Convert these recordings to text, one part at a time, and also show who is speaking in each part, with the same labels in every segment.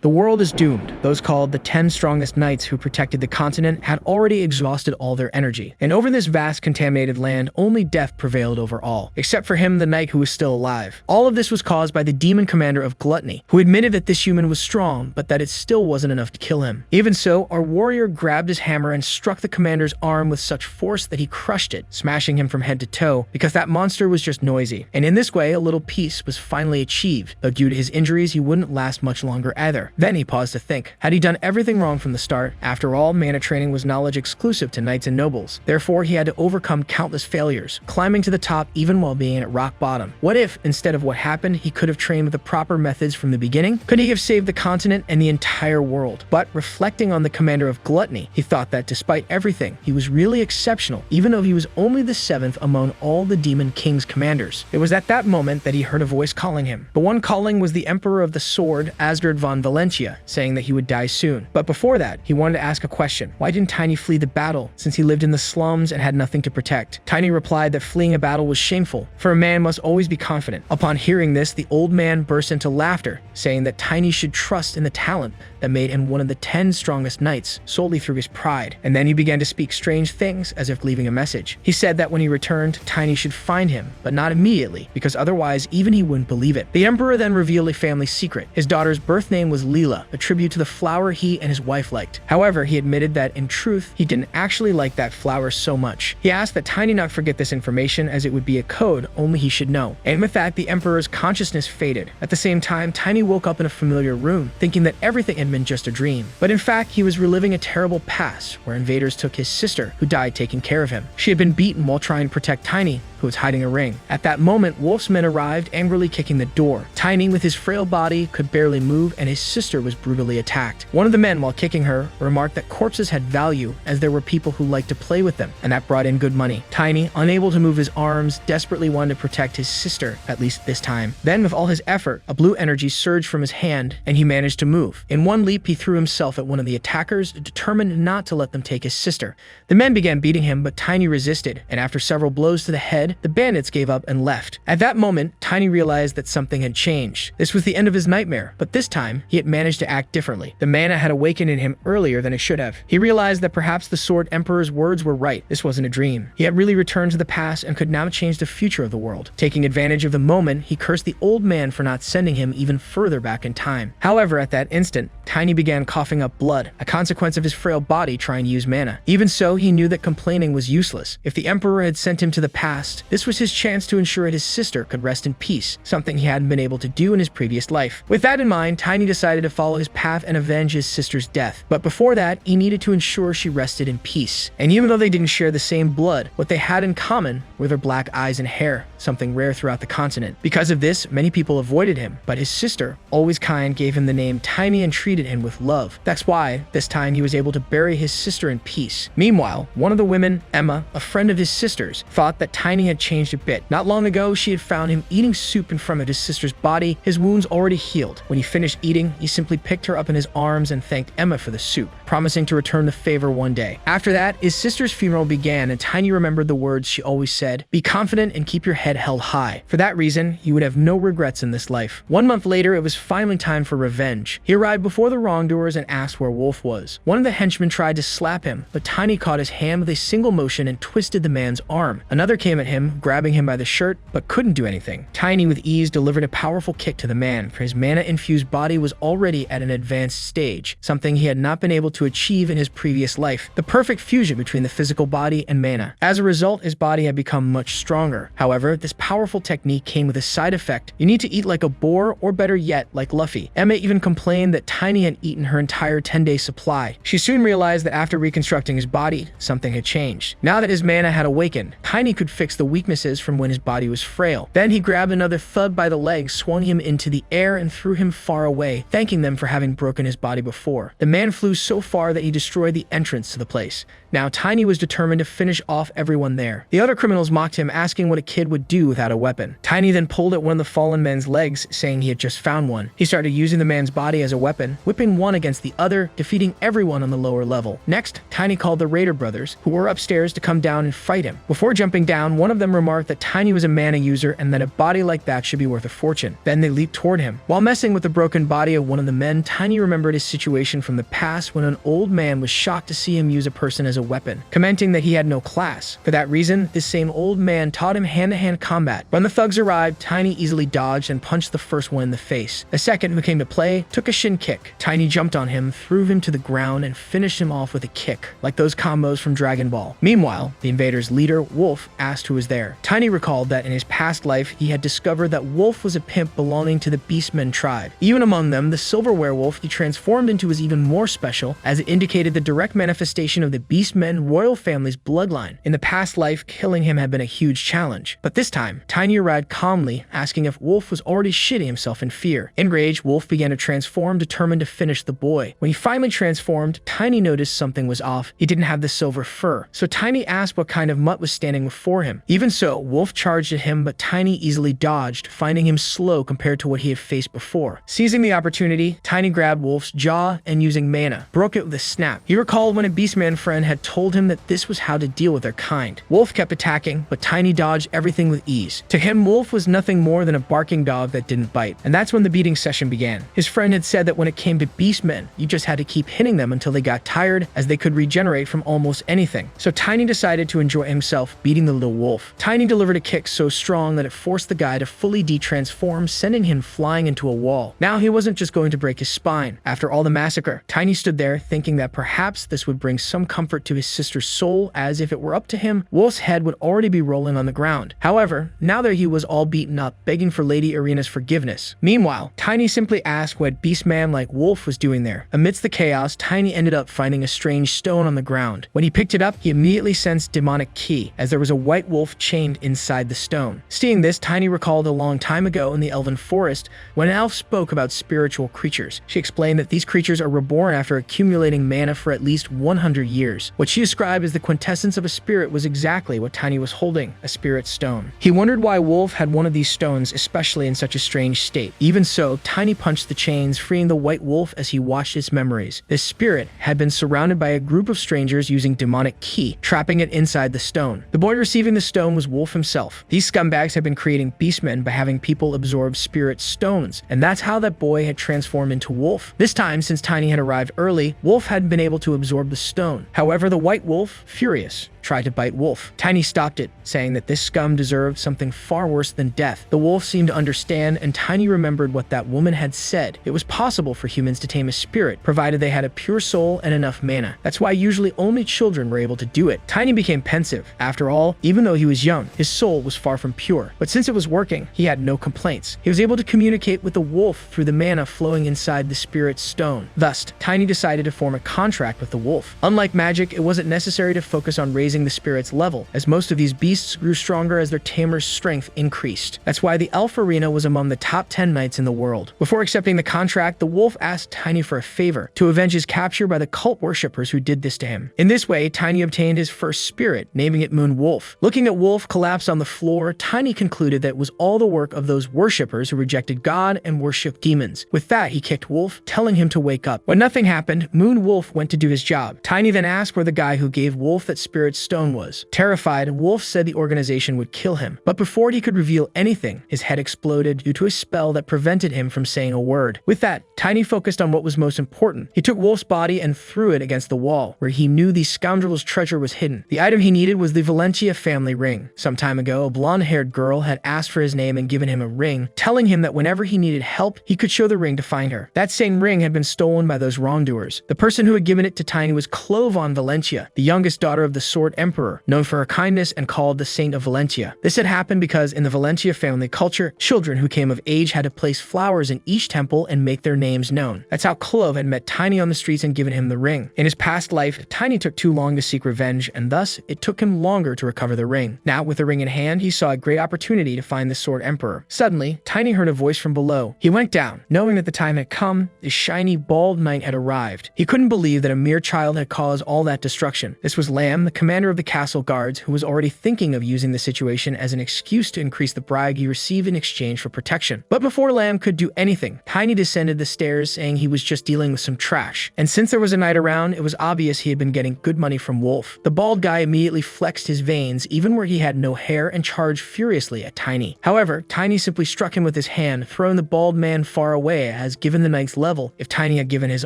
Speaker 1: The world is doomed. Those called the 10 strongest knights who protected the continent had already exhausted all their energy. And over this vast contaminated land, only death prevailed over all, except for him, the knight who was still alive. All of this was caused by the demon commander of Gluttony, who admitted that this human was strong, but that it still wasn't enough to kill him. Even so, our warrior grabbed his hammer and struck the commander's arm with such force that he crushed it, smashing him from head to toe, because that monster was just noisy. And in this way, a little peace was finally achieved, though due to his injuries, he wouldn't last much longer either. Then he paused to think. Had he done everything wrong from the start? After all, mana training was knowledge exclusive to knights and nobles. Therefore, he had to overcome countless failures, climbing to the top even while being at rock bottom. What if, instead of what happened, he could have trained with the proper methods from the beginning? Could he have saved the continent and the entire world? But reflecting on the commander of Gluttony, he thought that despite everything, he was really exceptional, even though he was only the 7th among all the Demon King's commanders. It was at that moment that he heard a voice calling him. The one calling was the Emperor of the Sword, Asgard von Valentia, saying that he would die soon. But before that, he wanted to ask a question. Why didn't Tiny flee the battle, since he lived in the slums and had nothing to protect? Tiny replied that fleeing a battle was shameful, for a man must always be confident. Upon hearing this, the old man burst into laughter, saying that Tiny should trust in the talent that made him one of the 10 strongest knights solely through his pride. And then he began to speak strange things as if leaving a message. He said that when he returned, Tiny should find him, but not immediately, because otherwise even he wouldn't believe it. The Emperor then revealed a family secret. His daughter's birth name was Leela, a tribute to the flower he and his wife liked. However, he admitted that in truth, he didn't actually like that flower so much. He asked that Tiny not forget this information, as it would be a code only he should know. And with that, the Emperor's consciousness faded. At the same time, Tiny woke up in a familiar room, thinking that everything had been just a dream. But in fact, he was reliving a terrible past where invaders took his sister, who died taking care of him. She had been beaten while trying to protect Tiny, who was hiding a ring. At that moment, Wolf's men arrived, angrily kicking the door. Tiny, with his frail body, could barely move, and his sister was brutally attacked. One of the men, while kicking her, remarked that corpses had value, as there were people who liked to play with them, and that brought in good money. Tiny, unable to move his arms, desperately wanted to protect his sister, at least this time. Then, with all his effort, a blue energy surged from his hand, and he managed to move. In one leap, he threw himself at one of the attackers, determined not to let them take his sister. The men began beating him, but Tiny resisted, and after several blows to the head, the bandits gave up and left. At that moment, Tiny realized that something had changed. This was the end of his nightmare, but this time, he had managed to act differently. The mana had awakened in him earlier than it should have. He realized that perhaps the Sword Emperor's words were right. This wasn't a dream. He had really returned to the past and could now change the future of the world. Taking advantage of the moment, he cursed the old man for not sending him even further back in time. However, at that instant, Tiny began coughing up blood, a consequence of his frail body trying to use mana. Even so, he knew that complaining was useless. If the Emperor had sent him to the past, this was his chance to ensure that his sister could rest in peace, something he hadn't been able to do in his previous life. With that in mind, Tiny decided to follow his path and avenge his sister's death. But before that, he needed to ensure she rested in peace. And even though they didn't share the same blood, what they had in common were their black eyes and hair, something rare throughout the continent. Because of this, many people avoided him, but his sister, always kind, gave him the name Tiny and treated him with love. That's why, this time, he was able to bury his sister in peace. Meanwhile, one of the women, Emma, a friend of his sister's, thought that Tiny had changed a bit. Not long ago, she had found him eating soup in front of his sister's body, his wounds already healed. When he finished eating, he simply picked her up in his arms and thanked Emma for the soup, promising to return the favor one day. After that, his sister's funeral began, and Tiny remembered the words she always said: "Be confident and keep your head held high." For that reason, you would have no regrets in this life. 1 month later, it was finally time for revenge. He arrived before the wrongdoers and asked where Wolf was. One of the henchmen tried to slap him, but Tiny caught his hand with a single motion and twisted the man's arm. Another came at him, grabbing him by the shirt, but couldn't do anything. Tiny, with ease, delivered a powerful kick to the man, for his mana-infused body was already at an advanced stage, something he had not been able to achieve in his previous life, the perfect fusion between the physical body and mana. As a result, his body had become much stronger. However, this powerful technique came with a side effect. You need to eat like a boar, or better yet, like Luffy. Emma even complained that Tiny had eaten her entire 10-day supply. She soon realized that after reconstructing his body, something had changed. Now that his mana had awakened, Tiny could fix the weaknesses from when his body was frail. Then he grabbed another thug by the leg, swung him into the air, and threw him far away, thanking them for having broken his body before. The man flew so far that he destroyed the entrance to the place. Now Tiny was determined to finish off everyone there. The other criminals mocked him, asking what a kid would do without a weapon. Tiny then pulled at one of the fallen men's legs, saying he had just found one. He started using the man's body as a weapon, whipping one against the other, defeating everyone on the lower level. Next, Tiny called the Raider brothers, who were upstairs, to come down and fight him. Before jumping down, one of of them remarked that Tiny was a mana user and that a body like that should be worth a fortune. Then they leaped toward him. While messing with the broken body of one of the men, Tiny remembered his situation from the past when an old man was shocked to see him use a person as a weapon, commenting that he had no class. For that reason, this same old man taught him hand-to-hand combat. When the thugs arrived, Tiny easily dodged and punched the first one in the face. The second, who came to play, took a shin kick. Tiny jumped on him, threw him to the ground, and finished him off with a kick, like those combos from Dragon Ball. Meanwhile, the invaders' leader, Wolf, asked who was there. Tiny recalled that in his past life, he had discovered that Wolf was a pimp belonging to the Beastmen tribe. Even among them, the silver werewolf he transformed into was even more special, as it indicated the direct manifestation of the Beastmen royal family's bloodline. In the past life, killing him had been a huge challenge. But this time, Tiny arrived calmly, asking if Wolf was already shitting himself in fear. Enraged, Wolf began to transform, determined to finish the boy. When he finally transformed, Tiny noticed something was off. He didn't have the silver fur. So Tiny asked what kind of mutt was standing before him. Even so, Wolf charged at him, but Tiny easily dodged, finding him slow compared to what he had faced before. Seizing the opportunity, Tiny grabbed Wolf's jaw and using mana, broke it with a snap. He recalled when a Beastman friend had told him that this was how to deal with their kind. Wolf kept attacking, but Tiny dodged everything with ease. To him, Wolf was nothing more than a barking dog that didn't bite. And that's when the beating session began. His friend had said that when it came to Beastmen, you just had to keep hitting them until they got tired, as they could regenerate from almost anything. So Tiny decided to enjoy himself beating the little wolf. Tiny delivered a kick so strong that it forced the guy to fully de-transform, sending him flying into a wall. Now he wasn't just going to break his spine. After all the massacre, Tiny stood there thinking that perhaps this would bring some comfort to his sister's soul, as if it were up to him, Wolf's head would already be rolling on the ground. However, now that he was all beaten up, begging for Lady Arena's forgiveness. Meanwhile, Tiny simply asked what Beastman like Wolf was doing there. Amidst the chaos, Tiny ended up finding a strange stone on the ground. When he picked it up, he immediately sensed demonic ki, as there was a white wolf chained inside the stone. Seeing this, Tiny recalled a long time ago in the Elven Forest when an elf spoke about spiritual creatures. She explained that these creatures are reborn after accumulating mana for at least 100 years. What she described as the quintessence of a spirit was exactly what Tiny was holding, a spirit stone. He wondered why Wolf had one of these stones, especially in such a strange state. Even so, Tiny punched the chains, freeing the white wolf as he watched its memories. This spirit had been surrounded by a group of strangers using demonic ki, trapping it inside the stone. The boy receiving the stone was Wolf himself. These scumbags had been creating beastmen by having people absorb spirit stones, and that's how that boy had transformed into Wolf. This time, since Tiny had arrived early, Wolf hadn't been able to absorb the stone. However, the white wolf, furious, tried to bite Wolf. Tiny stopped it, saying that this scum deserved something far worse than death. The wolf seemed to understand, and Tiny remembered what that woman had said. It was possible for humans to tame a spirit, provided they had a pure soul and enough mana. That's why usually only children were able to do it. Tiny became pensive. After all, even though he was young, his soul was far from pure. But since it was working, he had no complaints. He was able to communicate with the wolf through the mana flowing inside the spirit stone. Thus, Tiny decided to form a contract with the wolf. Unlike magic, it wasn't necessary to focus on raising the spirit's level, as most of these beasts grew stronger as their tamer's strength increased. That's why the elf arena was among the top 10 knights in the world. Before accepting the contract, the wolf asked Tiny for a favor, to avenge his capture by the cult worshippers who did this to him. In this way, Tiny obtained his first spirit, naming it Moon Wolf. Looking at Wolf collapse on the floor, Tiny concluded that it was all the work of those worshippers who rejected God and worshipped demons. With that, he kicked Wolf, telling him to wake up. When nothing happened, Moon Wolf went to do his job. Tiny then asked where the guy who gave Wolf that spirit stone was. Terrified, Wolf said the organization would kill him. But before he could reveal anything, his head exploded due to a spell that prevented him from saying a word. With that, Tiny focused on what was most important. He took Wolf's body and threw it against the wall, where he knew these scoundrels' treasure was hidden. The item he needed was the Valencia family ring. Some time ago, a blonde-haired girl had asked for his name and given him a ring, telling him that whenever he needed help, he could show the ring to find her. That same ring had been stolen by those wrongdoers. The person who had given it to Tiny was Clovan Valencia, the youngest daughter of the Sword Emperor, known for her kindness and called the Saint of Valencia. This had happened because in the Valencia family culture, children who came of age had to place flowers in each temple and make their names known. That's how Clove had met Tiny on the streets and given him the ring. In his past life, Tiny took too long to seek revenge, and thus it took him longer to recover the ring. Now, with the ring in hand, he saw a great opportunity to find the Sword Emperor. Suddenly, Tiny heard a voice from below. He went down, knowing that the time had come. The shiny, bald knight had arrived. He couldn't believe that a mere child had caused all that destruction. This was Lamb, the commander of the castle guards, who was already thinking of using the situation as an excuse to increase the bribe he received in exchange for protection. But before Lamb could do anything, Tiny descended the stairs, saying he was just dealing with some trash. And since there was a knight around, it was obvious he had been getting good money from Wolf. The bald guy immediately flexed his veins, even where where he had no hair and charged furiously at Tiny. However, Tiny simply struck him with his hand, throwing the bald man far away, as given the knight's level, if Tiny had given his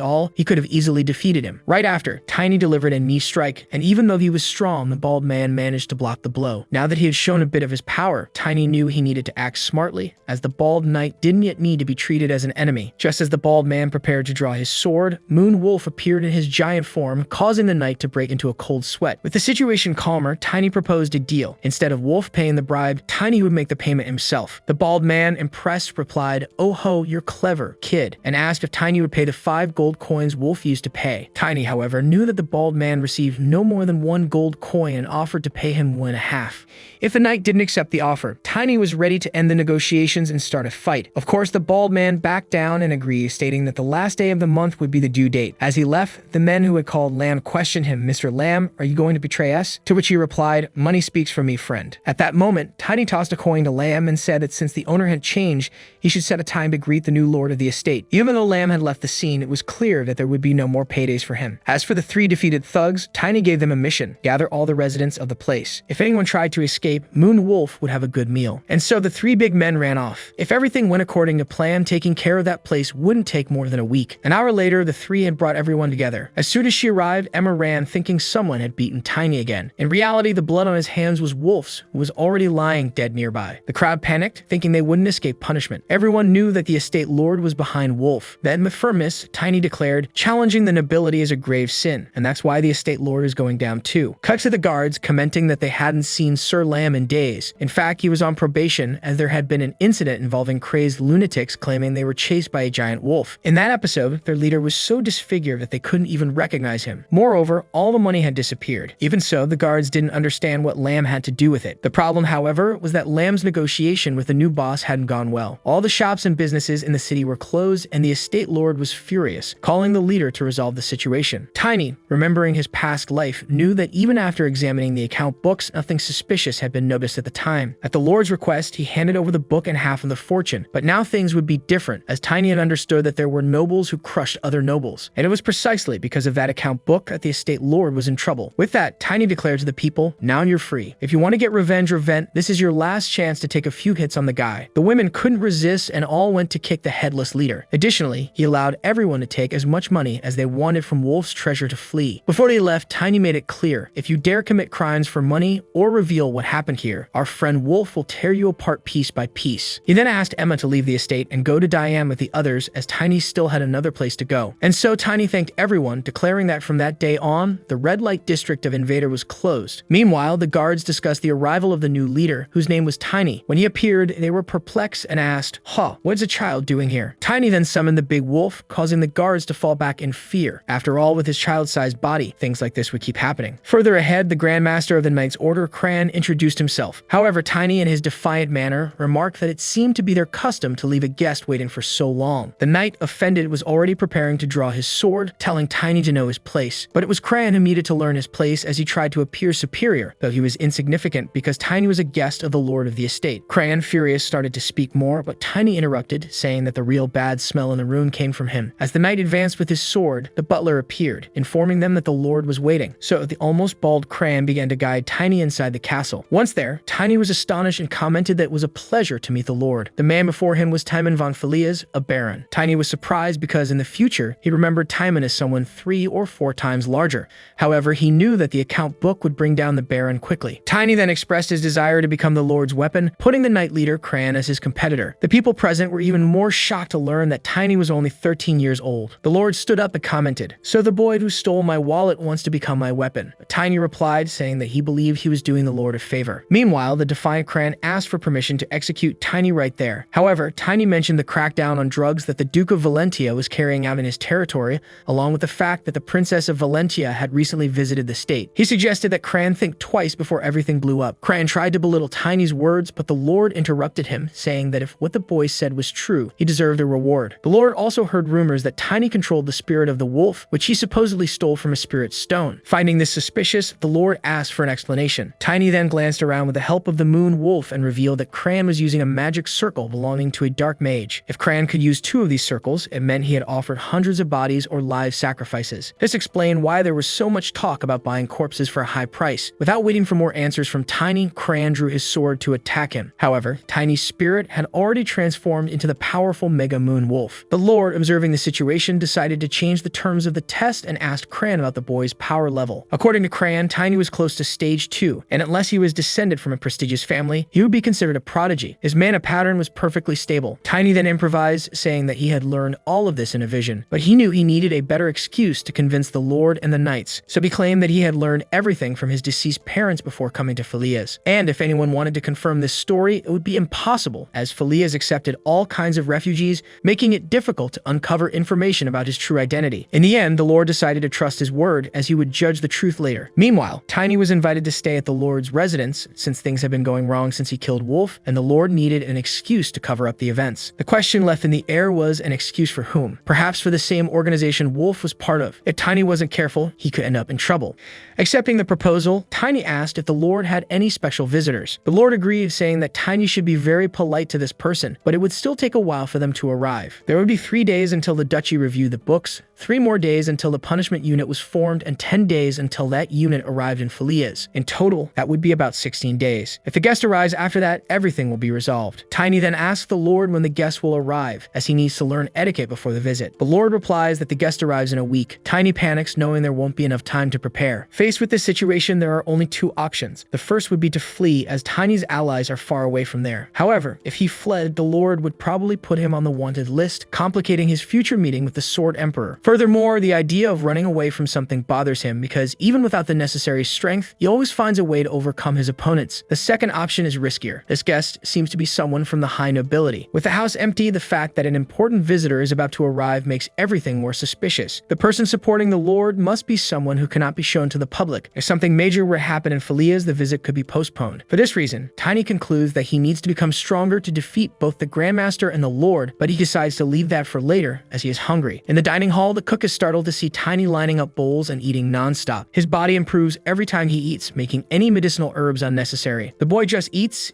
Speaker 1: all, he could have easily defeated him. Right after, Tiny delivered a knee strike, and even though he was strong, the bald man managed to block the blow. Now that he had shown a bit of his power, Tiny knew he needed to act smartly, as the bald knight didn't yet need to be treated as an enemy. Just as the bald man prepared to draw his sword, Moon Wolf appeared in his giant form, causing the knight to break into a cold sweat. With the situation calmer, Tiny proposed a deal. Instead of Wolf paying the bribe, Tiny would make the payment himself. The bald man, impressed, replied, "Oh ho, you're clever, kid," and asked if Tiny would pay the 5 gold coins Wolf used to pay. Tiny, however, knew that the bald man received no more than 1 gold coin and offered to pay him 1.5. If the knight didn't accept the offer, Tiny was ready to end the negotiations and start a fight. Of course, the bald man backed down and agreed, stating that the last day of the month would be the due date. As he left, the men who had called Lamb questioned him, "Mr. Lamb, are you going to betray us?" To which he replied, "Money speaks for me, friend." At that moment, Tiny tossed a coin to Lamb and said that since the owner had changed, he should set a time to greet the new lord of the estate. Even though Lamb had left the scene, it was clear that there would be no more paydays for him. As for the 3 defeated thugs, Tiny gave them a mission: gather all the residents of the place. If anyone tried to escape, Moon Wolf would have a good meal. And so the 3 big men ran off. If everything went according to plan, taking care of that place wouldn't take more than a week. An hour later, the 3 had brought everyone together. As soon as she arrived, Emma ran, thinking someone had beaten Tiny again. In reality, the blood on his hands was Wolf's, who was already lying dead nearby. The crowd panicked, thinking they wouldn't escape punishment. Everyone knew that the estate lord was behind Wolf. Then, with firmness, Tiny declared, "Challenging the nobility is a grave sin, and that's why the estate lord is going down too." Cut to the guards, commenting that they hadn't seen Sir Lamb in days. In fact, he was on probation, as there had been an incident involving crazed lunatics claiming they were chased by a giant wolf. In that episode, their leader was so disfigured that they couldn't even recognize him. Moreover, all the money had disappeared. Even so, the guards didn't understand what Lamb had to do with it. The problem, however, was that Lamb's negotiation with the new boss hadn't gone well. All the shops and businesses in the city were closed, and the estate lord was furious, calling the leader to resolve the situation. Tiny, remembering his past life, knew that even after examining the account books, nothing suspicious had been noticed at the time. At the lord's request, he handed over the book and half of the fortune. But now things would be different, as Tiny had understood that there were nobles who crushed other nobles. And it was precisely because of that account book that the estate lord was in trouble. With that, Tiny declared to the people, "Now you're free. If you want to get revenge or vent, this is your last chance to take a few hits on the guy." The women couldn't resist and all went to kick the headless leader. Additionally, he allowed everyone to take as much money as they wanted from Wolf's treasure to flee. Before they left, Tiny made it clear, "If you dare commit crimes for money or reveal what happened here, our friend Wolf will tear you apart piece by piece." He then asked Emma to leave the estate and go to Diane with the others, as Tiny still had another place to go. And so Tiny thanked everyone, declaring that from that day on, the red light district of Invader was closed. Meanwhile, the guards discussed the arrival of the new leader, whose name was Tiny. When he appeared, they were perplexed and asked, "What's a child doing here?" Tiny then summoned the big wolf, causing the guards to fall back in fear. After all, with his child-sized body, things like this would keep happening. Further ahead, the Grandmaster of the Knight's Order, Cran, introduced himself. However, Tiny, in his defiant manner, remarked that it seemed to be their custom to leave a guest waiting for so long. The knight, offended, was already preparing to draw his sword, telling Tiny to know his place. But it was Cran who needed to learn his place, as he tried to appear superior, though he was insignificant because Tiny was a guest of the lord of the estate. Cran, furious, started to speak more, but Tiny interrupted, saying that the real bad smell in the room came from him. As the knight advanced with his sword, the butler appeared, informing them that the lord was waiting. So the almost bald Cran began to guide Tiny inside the castle. Once there, Tiny was astonished and commented that it was a pleasure to meet the lord. The man before him was Timon von Filias, a baron. Tiny was surprised because in the future, he remembered Timon as someone 3 or 4 times larger. However, he knew that the account book would bring down the baron quickly. Tiny then expressed his desire to become the lord's weapon, putting the knight leader, Cran, as his competitor. The people present were even more shocked to learn that Tiny was only 13 years old. The lord stood up and commented, "So the boy who stole my wallet wants to become my weapon." But Tiny replied, saying that he believed he was doing the lord a favor. Meanwhile, the defiant Cran asked for permission to execute Tiny right there. However, Tiny mentioned the crackdown on drugs that the Duke of Valentia was carrying out in his territory, along with the fact that the Princess of Valentia had recently visited the state. He suggested that Cran think twice before everything blew up. Cran tried to belittle Tiny's words, but the lord interrupted him, saying that if what the boy said was true, he deserved a reward. The lord also heard rumors that Tiny controlled the spirit of the wolf, which he supposedly stole from a spirit stone. Finding this suspicious, the lord asked for an explanation. Tiny then glanced around with the help of the moon wolf and revealed that Cran was using a magic circle belonging to a dark mage. If Cran could use 2 of these circles, it meant he had offered hundreds of bodies or live sacrifices. This explained why there was so much talk about buying corpses for a high price. Without waiting for more answers, answers from Tiny, Crayon drew his sword to attack him. However, Tiny's spirit had already transformed into the powerful Mega Moon Wolf. The Lord, observing the situation, decided to change the terms of the test and asked Crayon about the boy's power level. According to Crayon, Tiny was close to stage 2, and unless he was descended from a prestigious family, he would be considered a prodigy. His mana pattern was perfectly stable. Tiny then improvised, saying that he had learned all of this in a vision, but he knew he needed a better excuse to convince the Lord and the Knights, so he claimed that he had learned everything from his deceased parents before coming to Felia's. And if anyone wanted to confirm this story, it would be impossible, as Felia's accepted all kinds of refugees, making it difficult to uncover information about his true identity. In the end, the Lord decided to trust his word, as he would judge the truth later. Meanwhile, Tiny was invited to stay at the Lord's residence, since things had been going wrong since he killed Wolf, and the Lord needed an excuse to cover up the events. The question left in the air was, an excuse for whom? Perhaps for the same organization Wolf was part of. If Tiny wasn't careful, he could end up in trouble. Accepting the proposal, Tiny asked if the Lord had any special visitors. The Lord agreed, saying that Tiny should be very polite to this person, but it would still take a while for them to arrive. There would be 3 days until the duchy reviewed the books, 3 more days until the punishment unit was formed, and 10 days until that unit arrived in Felia's. In total, that would be about 16 days. If the guest arrives after that, everything will be resolved. Tiny then asks the Lord when the guest will arrive, as he needs to learn etiquette before the visit. The Lord replies that the guest arrives in a week. Tiny panics, knowing there won't be enough time to prepare. Faced with this situation, there are only 2 options. The first would be to flee, as Tiny's allies are far away from there. However, if he fled, the Lord would probably put him on the wanted list, complicating his future meeting with the Sword Emperor. Furthermore, the idea of running away from something bothers him, because even without the necessary strength, he always finds a way to overcome his opponents. The second option is riskier. This guest seems to be someone from the high nobility. With the house empty, the fact that an important visitor is about to arrive makes everything more suspicious. The person supporting the Lord must be someone who cannot be shown to the public. If something major were to happen in Felia's, the visit could be postponed. For this reason, Tiny concludes that he needs to become stronger to defeat both the Grandmaster and the Lord, but he decides to leave that for later, as he is hungry. In the dining hall, the cook is startled to see Tiny lining up bowls and eating non-stop. His body improves every time he eats, making any medicinal herbs unnecessary. The boy just eats,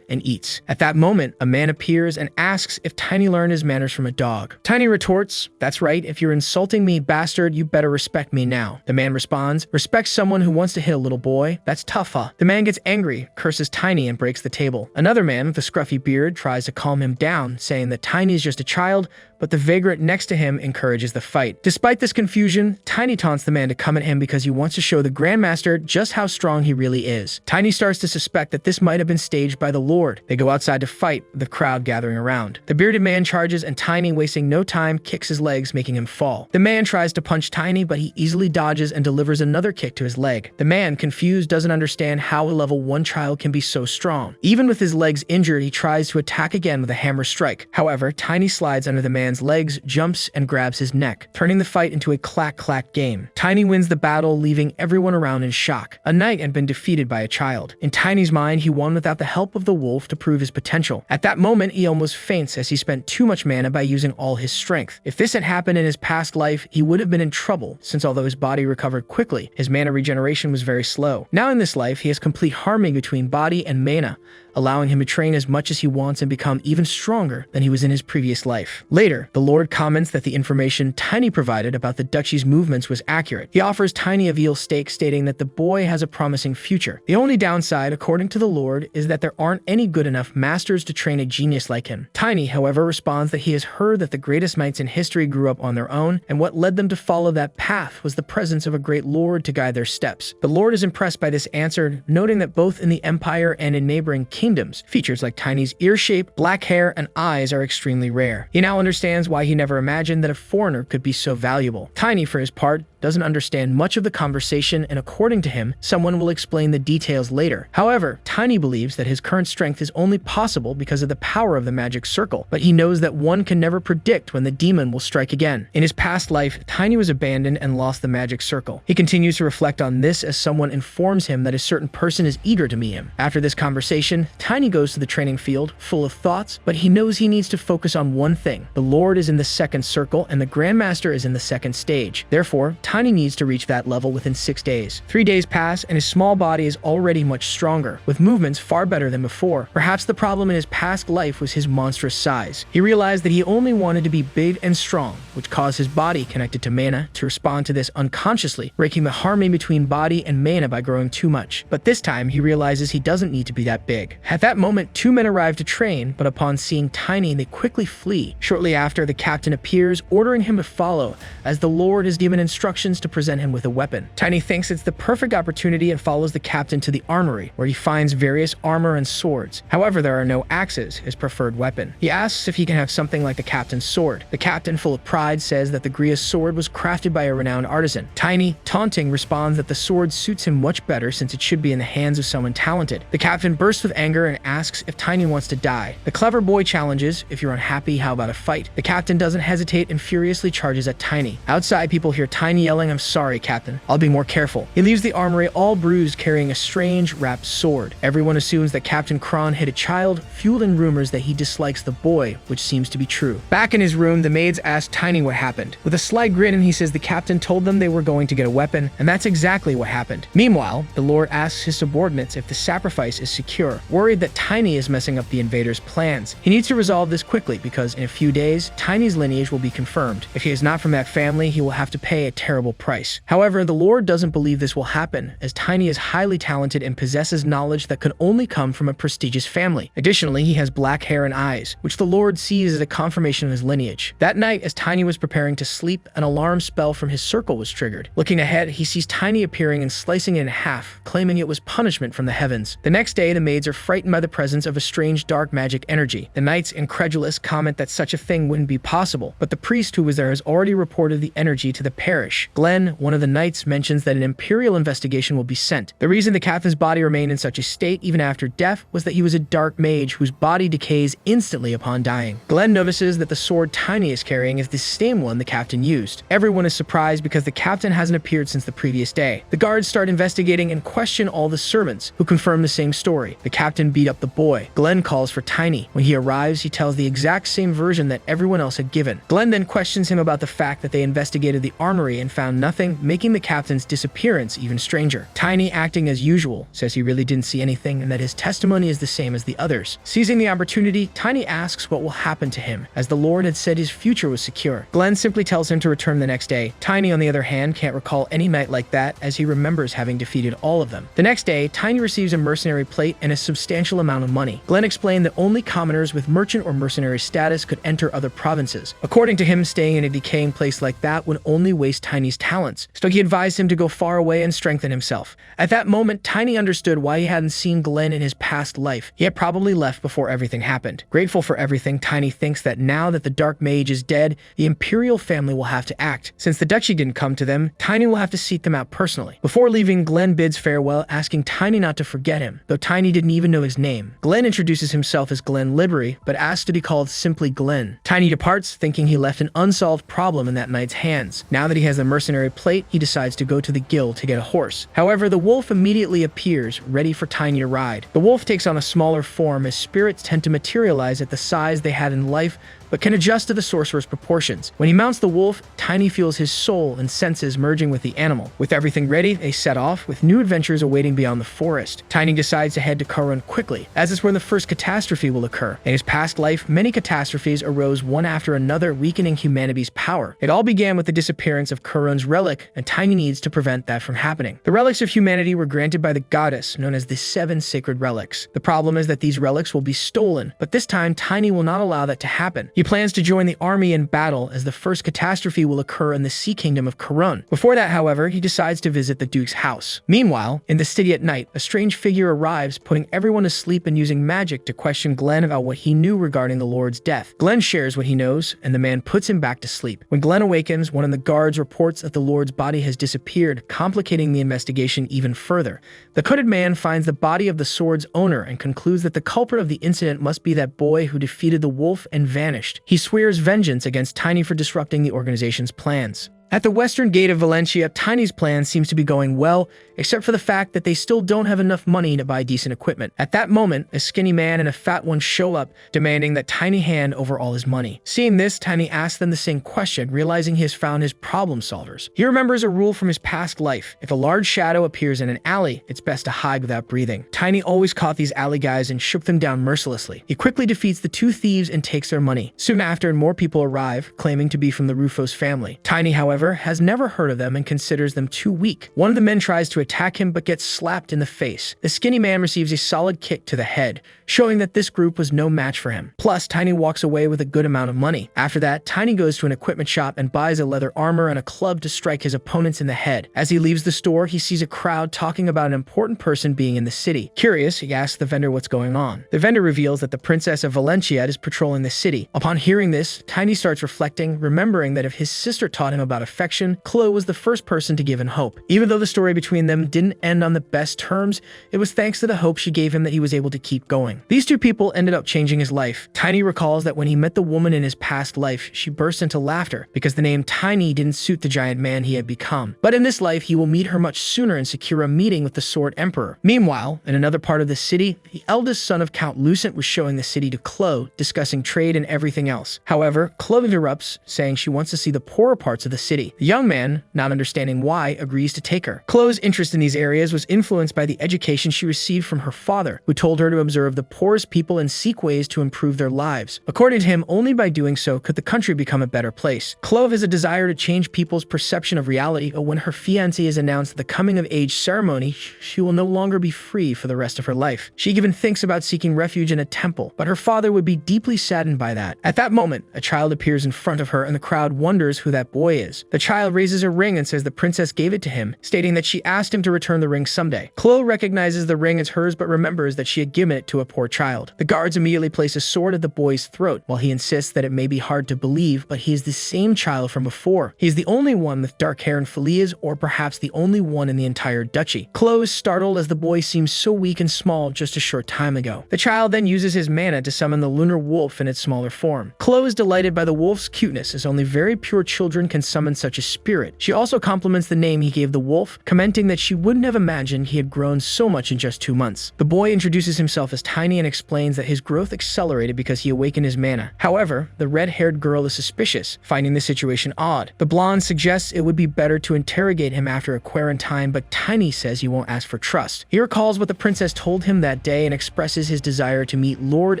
Speaker 1: and eats. At that moment, a man appears and asks if Tiny learned his manners from a dog. Tiny retorts, "That's right, if you're insulting me, bastard, you better respect me now." The man responds, "Respect someone who wants to hit a little boy? That's tough, huh?" The man gets angry, curses Tiny, and breaks the table. Another man with a scruffy beard tries to calm him down, saying that Tiny is just a child, but the vagrant next to him encourages the fight. Despite this confusion, Tiny taunts the man to come at him because he wants to show the Grandmaster just how strong he really is. Tiny starts to suspect that this might have been staged by the Lord. They go outside to fight, with the crowd gathering around. The bearded man charges, and Tiny, wasting no time, kicks his legs, making him fall. The man tries to punch Tiny, but he easily dodges and delivers another kick to his leg. The man, confused, doesn't understand how a level 1 child can be so strong. Even with his legs injured, he tries to attack again with a hammer strike. However, Tiny slides under the man's legs, jumps, and grabs his neck, turning the fight into a clack-clack game. Tiny wins the battle, leaving everyone around in shock. A knight had been defeated by a child. In Tiny's mind, he won without the help of the wolf to prove his potential. At that moment, he almost faints as he spent too much mana by using all his strength. If this had happened in his past life, he would have been in trouble, since although his body recovered quickly, his mana regeneration was very slow. Now in this life, he has complete harmony between body and mana, allowing him to train as much as he wants and become even stronger than he was in his previous life. Later, the Lord comments that the information Tiny provided about the duchy's movements was accurate. He offers Tiny a veal steak, stating that the boy has a promising future. The only downside, according to the Lord, is that there aren't any good enough masters to train a genius like him. Tiny, however, responds that he has heard that the greatest knights in history grew up on their own, and what led them to follow that path was the presence of a great Lord to guide their steps. The Lord is impressed by this answer, noting that both in the Empire and in neighboring kingdoms, features like Tiny's ear shape, black hair, and eyes are extremely rare. He now understands why he never imagined that a foreigner could be so valuable. Tiny, for his part, doesn't understand much of the conversation, and according to him, someone will explain the details later. However, Tiny believes that his current strength is only possible because of the power of the magic circle, but he knows that one can never predict when the demon will strike again. In his past life, Tiny was abandoned and lost the magic circle. He continues to reflect on this as someone informs him that a certain person is eager to meet him. After this conversation, Tiny goes to the training field, full of thoughts, but he knows he needs to focus on one thing. The Lord is in the second circle, and the Grandmaster is in the second stage. Therefore, Tiny needs to reach that level within 6 days. 3 days pass, and his small body is already much stronger, with movements far better than before. Perhaps the problem in his past life was his monstrous size. He realized that he only wanted to be big and strong, which caused his body connected to mana to respond to this unconsciously, breaking the harmony between body and mana by growing too much. But this time, he realizes he doesn't need to be that big. At that moment, 2 men arrive to train, but upon seeing Tiny, they quickly flee. Shortly after, the captain appears, ordering him to follow, as the Lord has given instructions to present him with a weapon. Tiny thinks it's the perfect opportunity and follows the captain to the armory, where he finds various armor and swords. However, there are no axes, his preferred weapon. He asks if he can have something like the captain's sword. The captain, full of pride, says that the Gria's sword was crafted by a renowned artisan. Tiny, taunting, responds that the sword suits him much better since it should be in the hands of someone talented. The captain bursts with anger and asks if Tiny wants to die. The clever boy challenges, if you're unhappy, how about a fight? The captain doesn't hesitate and furiously charges at Tiny. Outside, people hear Tiny yelling, "I'm sorry, Captain. I'll be more careful." He leaves the armory all bruised, carrying a strange, wrapped sword. Everyone assumes that Captain Kron hit a child, fueling rumors that he dislikes the boy, which seems to be true. Back in his room, the maids ask Tiny what happened. With a slight grin, he says the captain told them they were going to get a weapon, and that's exactly what happened. Meanwhile, the Lord asks his subordinates if the sacrifice is secure, worried that Tiny is messing up the invaders' plans. He needs to resolve this quickly because in a few days, Tiny's lineage will be confirmed. If he is not from that family, he will have to pay a terrible price. However, the Lord doesn't believe this will happen, as Tiny is highly talented and possesses knowledge that could only come from a prestigious family. Additionally, he has black hair and eyes, which the Lord sees as a confirmation of his lineage. That night, as Tiny was preparing to sleep, an alarm spell from his circle was triggered. Looking ahead, he sees Tiny appearing and slicing it in half, claiming it was punishment from the heavens. The next day, the maids are frightened by the presence of a strange dark magic energy. The knights, incredulous, comment that such a thing wouldn't be possible, but the priest who was there has already reported the energy to the parish. Glenn, one of the knights, mentions that an imperial investigation will be sent. The reason the captain's body remained in such a state even after death was that he was a dark mage whose body decays instantly upon dying. Glenn notices that the sword Tiny is carrying is the same one the captain used. Everyone is surprised because the captain hasn't appeared since the previous day. The guards start investigating and question all the servants, who confirm the same story. The captain beat up the boy. Glenn calls for Tiny. When he arrives, he tells the exact same version that everyone else had given. Glenn then questions him about the fact that they investigated the armory and found nothing, making the captain's disappearance even stranger. Tiny, acting as usual, says he really didn't see anything and that his testimony is the same as the others. Seizing the opportunity, Tiny asks what will happen to him, as the Lord had said his future was secure. Glenn simply tells him to return the next day. Tiny, on the other hand, can't recall any night like that, as he remembers having defeated all of them. The next day, Tiny receives a mercenary plate and a substantial amount of money. Glenn explained that only commoners with merchant or mercenary status could enter other provinces. According to him, staying in a decaying place like that would only waste Tiny's talents, so he advised him to go far away and strengthen himself. At that moment, Tiny understood why he hadn't seen Glenn in his past life. He had probably left before everything happened. Grateful for everything, Tiny thinks that now that the Dark Mage is dead, the Imperial family will have to act. Since the duchy didn't come to them, Tiny will have to seek them out personally. Before leaving, Glenn bids farewell, asking Tiny not to forget him, though Tiny didn't even know his name. Glenn introduces himself as Glenn Libery, but asks to be called simply Glenn. Tiny departs, thinking he left an unsolved problem in that knight's hands. Now that he has the mercenary plate, he decides to go to the guild to get a horse. However, the wolf immediately appears, ready for Tiny to ride. The wolf takes on a smaller form, as spirits tend to materialize at the size they had in life, but can adjust to the sorcerer's proportions. When he mounts the wolf, Tiny feels his soul and senses merging with the animal. With everything ready, they set off, with new adventures awaiting beyond the forest. Tiny decides to head to Karun quickly, as is where the first catastrophe will occur. In his past life, many catastrophes arose one after another, weakening humanity's power. It all began with the disappearance of Karun's relic, and Tiny needs to prevent that from happening. The relics of humanity were granted by the goddess, known as the 7 Sacred Relics. The problem is that these relics will be stolen, but this time Tiny will not allow that to happen. He plans to join the army in battle, as the first catastrophe will occur in the Sea Kingdom of Karun. Before that, however, he decides to visit the Duke's house. Meanwhile, in the city at night, a strange figure arrives, putting everyone to sleep and using magic to question Glenn about what he knew regarding the Lord's death. Glenn shares what he knows, and the man puts him back to sleep. When Glenn awakens, one of the guards reports that the Lord's body has disappeared, complicating the investigation even further. The hooded man finds the body of the sword's owner and concludes that the culprit of the incident must be that boy who defeated the wolf and vanished. He swears vengeance against Tiny for disrupting the organization's plans. At the western gate of Valencia, Tiny's plan seems to be going well, except for the fact that they still don't have enough money to buy decent equipment. At that moment, a skinny man and a fat one show up, demanding that Tiny hand over all his money. Seeing this, Tiny asks them the same question, realizing he has found his problem solvers. He remembers a rule from his past life. If a large shadow appears in an alley, it's best to hide without breathing. Tiny always caught these alley guys and shook them down mercilessly. He quickly defeats the two thieves and takes their money. Soon after, more people arrive, claiming to be from the Rufus family. Tiny, however, has never heard of them and considers them too weak. One of the men tries to attack him but gets slapped in the face. The skinny man receives a solid kick to the head, showing that this group was no match for him. Plus, Tiny walks away with a good amount of money. After that, Tiny goes to an equipment shop and buys a leather armor and a club to strike his opponents in the head. As he leaves the store, he sees a crowd talking about an important person being in the city. Curious, he asks the vendor what's going on. The vendor reveals that the Princess of Valencia is patrolling the city. Upon hearing this, Tiny starts reflecting, remembering that if his sister taught him about affection, Chloe was the first person to give him hope. Even though the story between them didn't end on the best terms, it was thanks to the hope she gave him that he was able to keep going. These two people ended up changing his life. Tiny recalls that when he met the woman in his past life, she burst into laughter because the name Tiny didn't suit the giant man he had become. But in this life, he will meet her much sooner and secure a meeting with the Sword Emperor. Meanwhile, in another part of the city, the eldest son of Count Lucent was showing the city to Chloe, discussing trade and everything else. However, Chloe interrupts, saying she wants to see the poorer parts of the city. The young man, not understanding why, agrees to take her. Chloe's interest in these areas was influenced by the education she received from her father, who told her to observe the poorest people and seek ways to improve their lives. According to him, only by doing so could the country become a better place. Chloe has a desire to change people's perception of reality, but when her fiancé is announced at the coming-of-age ceremony, she will no longer be free for the rest of her life. She even thinks about seeking refuge in a temple, but her father would be deeply saddened by that. At that moment, a child appears in front of her and the crowd wonders who that boy is. The child raises a ring and says the princess gave it to him, stating that she asked him to return the ring someday. Chloe recognizes the ring as hers but remembers that she had given it to a poor child. The guards immediately place a sword at the boy's throat, while he insists that it may be hard to believe, but he is the same child from before. He is the only one with dark hair and filias, or perhaps the only one in the entire duchy. Chloe is startled as the boy seems so weak and small just a short time ago. The child then uses his mana to summon the lunar wolf in its smaller form. Chloe is delighted by the wolf's cuteness, as only very pure children can summon such a spirit. She also compliments the name he gave the wolf, commenting that she wouldn't have imagined he had grown so much in just 2 months. The boy introduces himself as Tiny and explains that his growth accelerated because he awakened his mana. However, the red-haired girl is suspicious, finding the situation odd. The blonde suggests it would be better to interrogate him after a quarantine, but Tiny says he won't ask for trust. He recalls what the princess told him that day and expresses his desire to meet Lord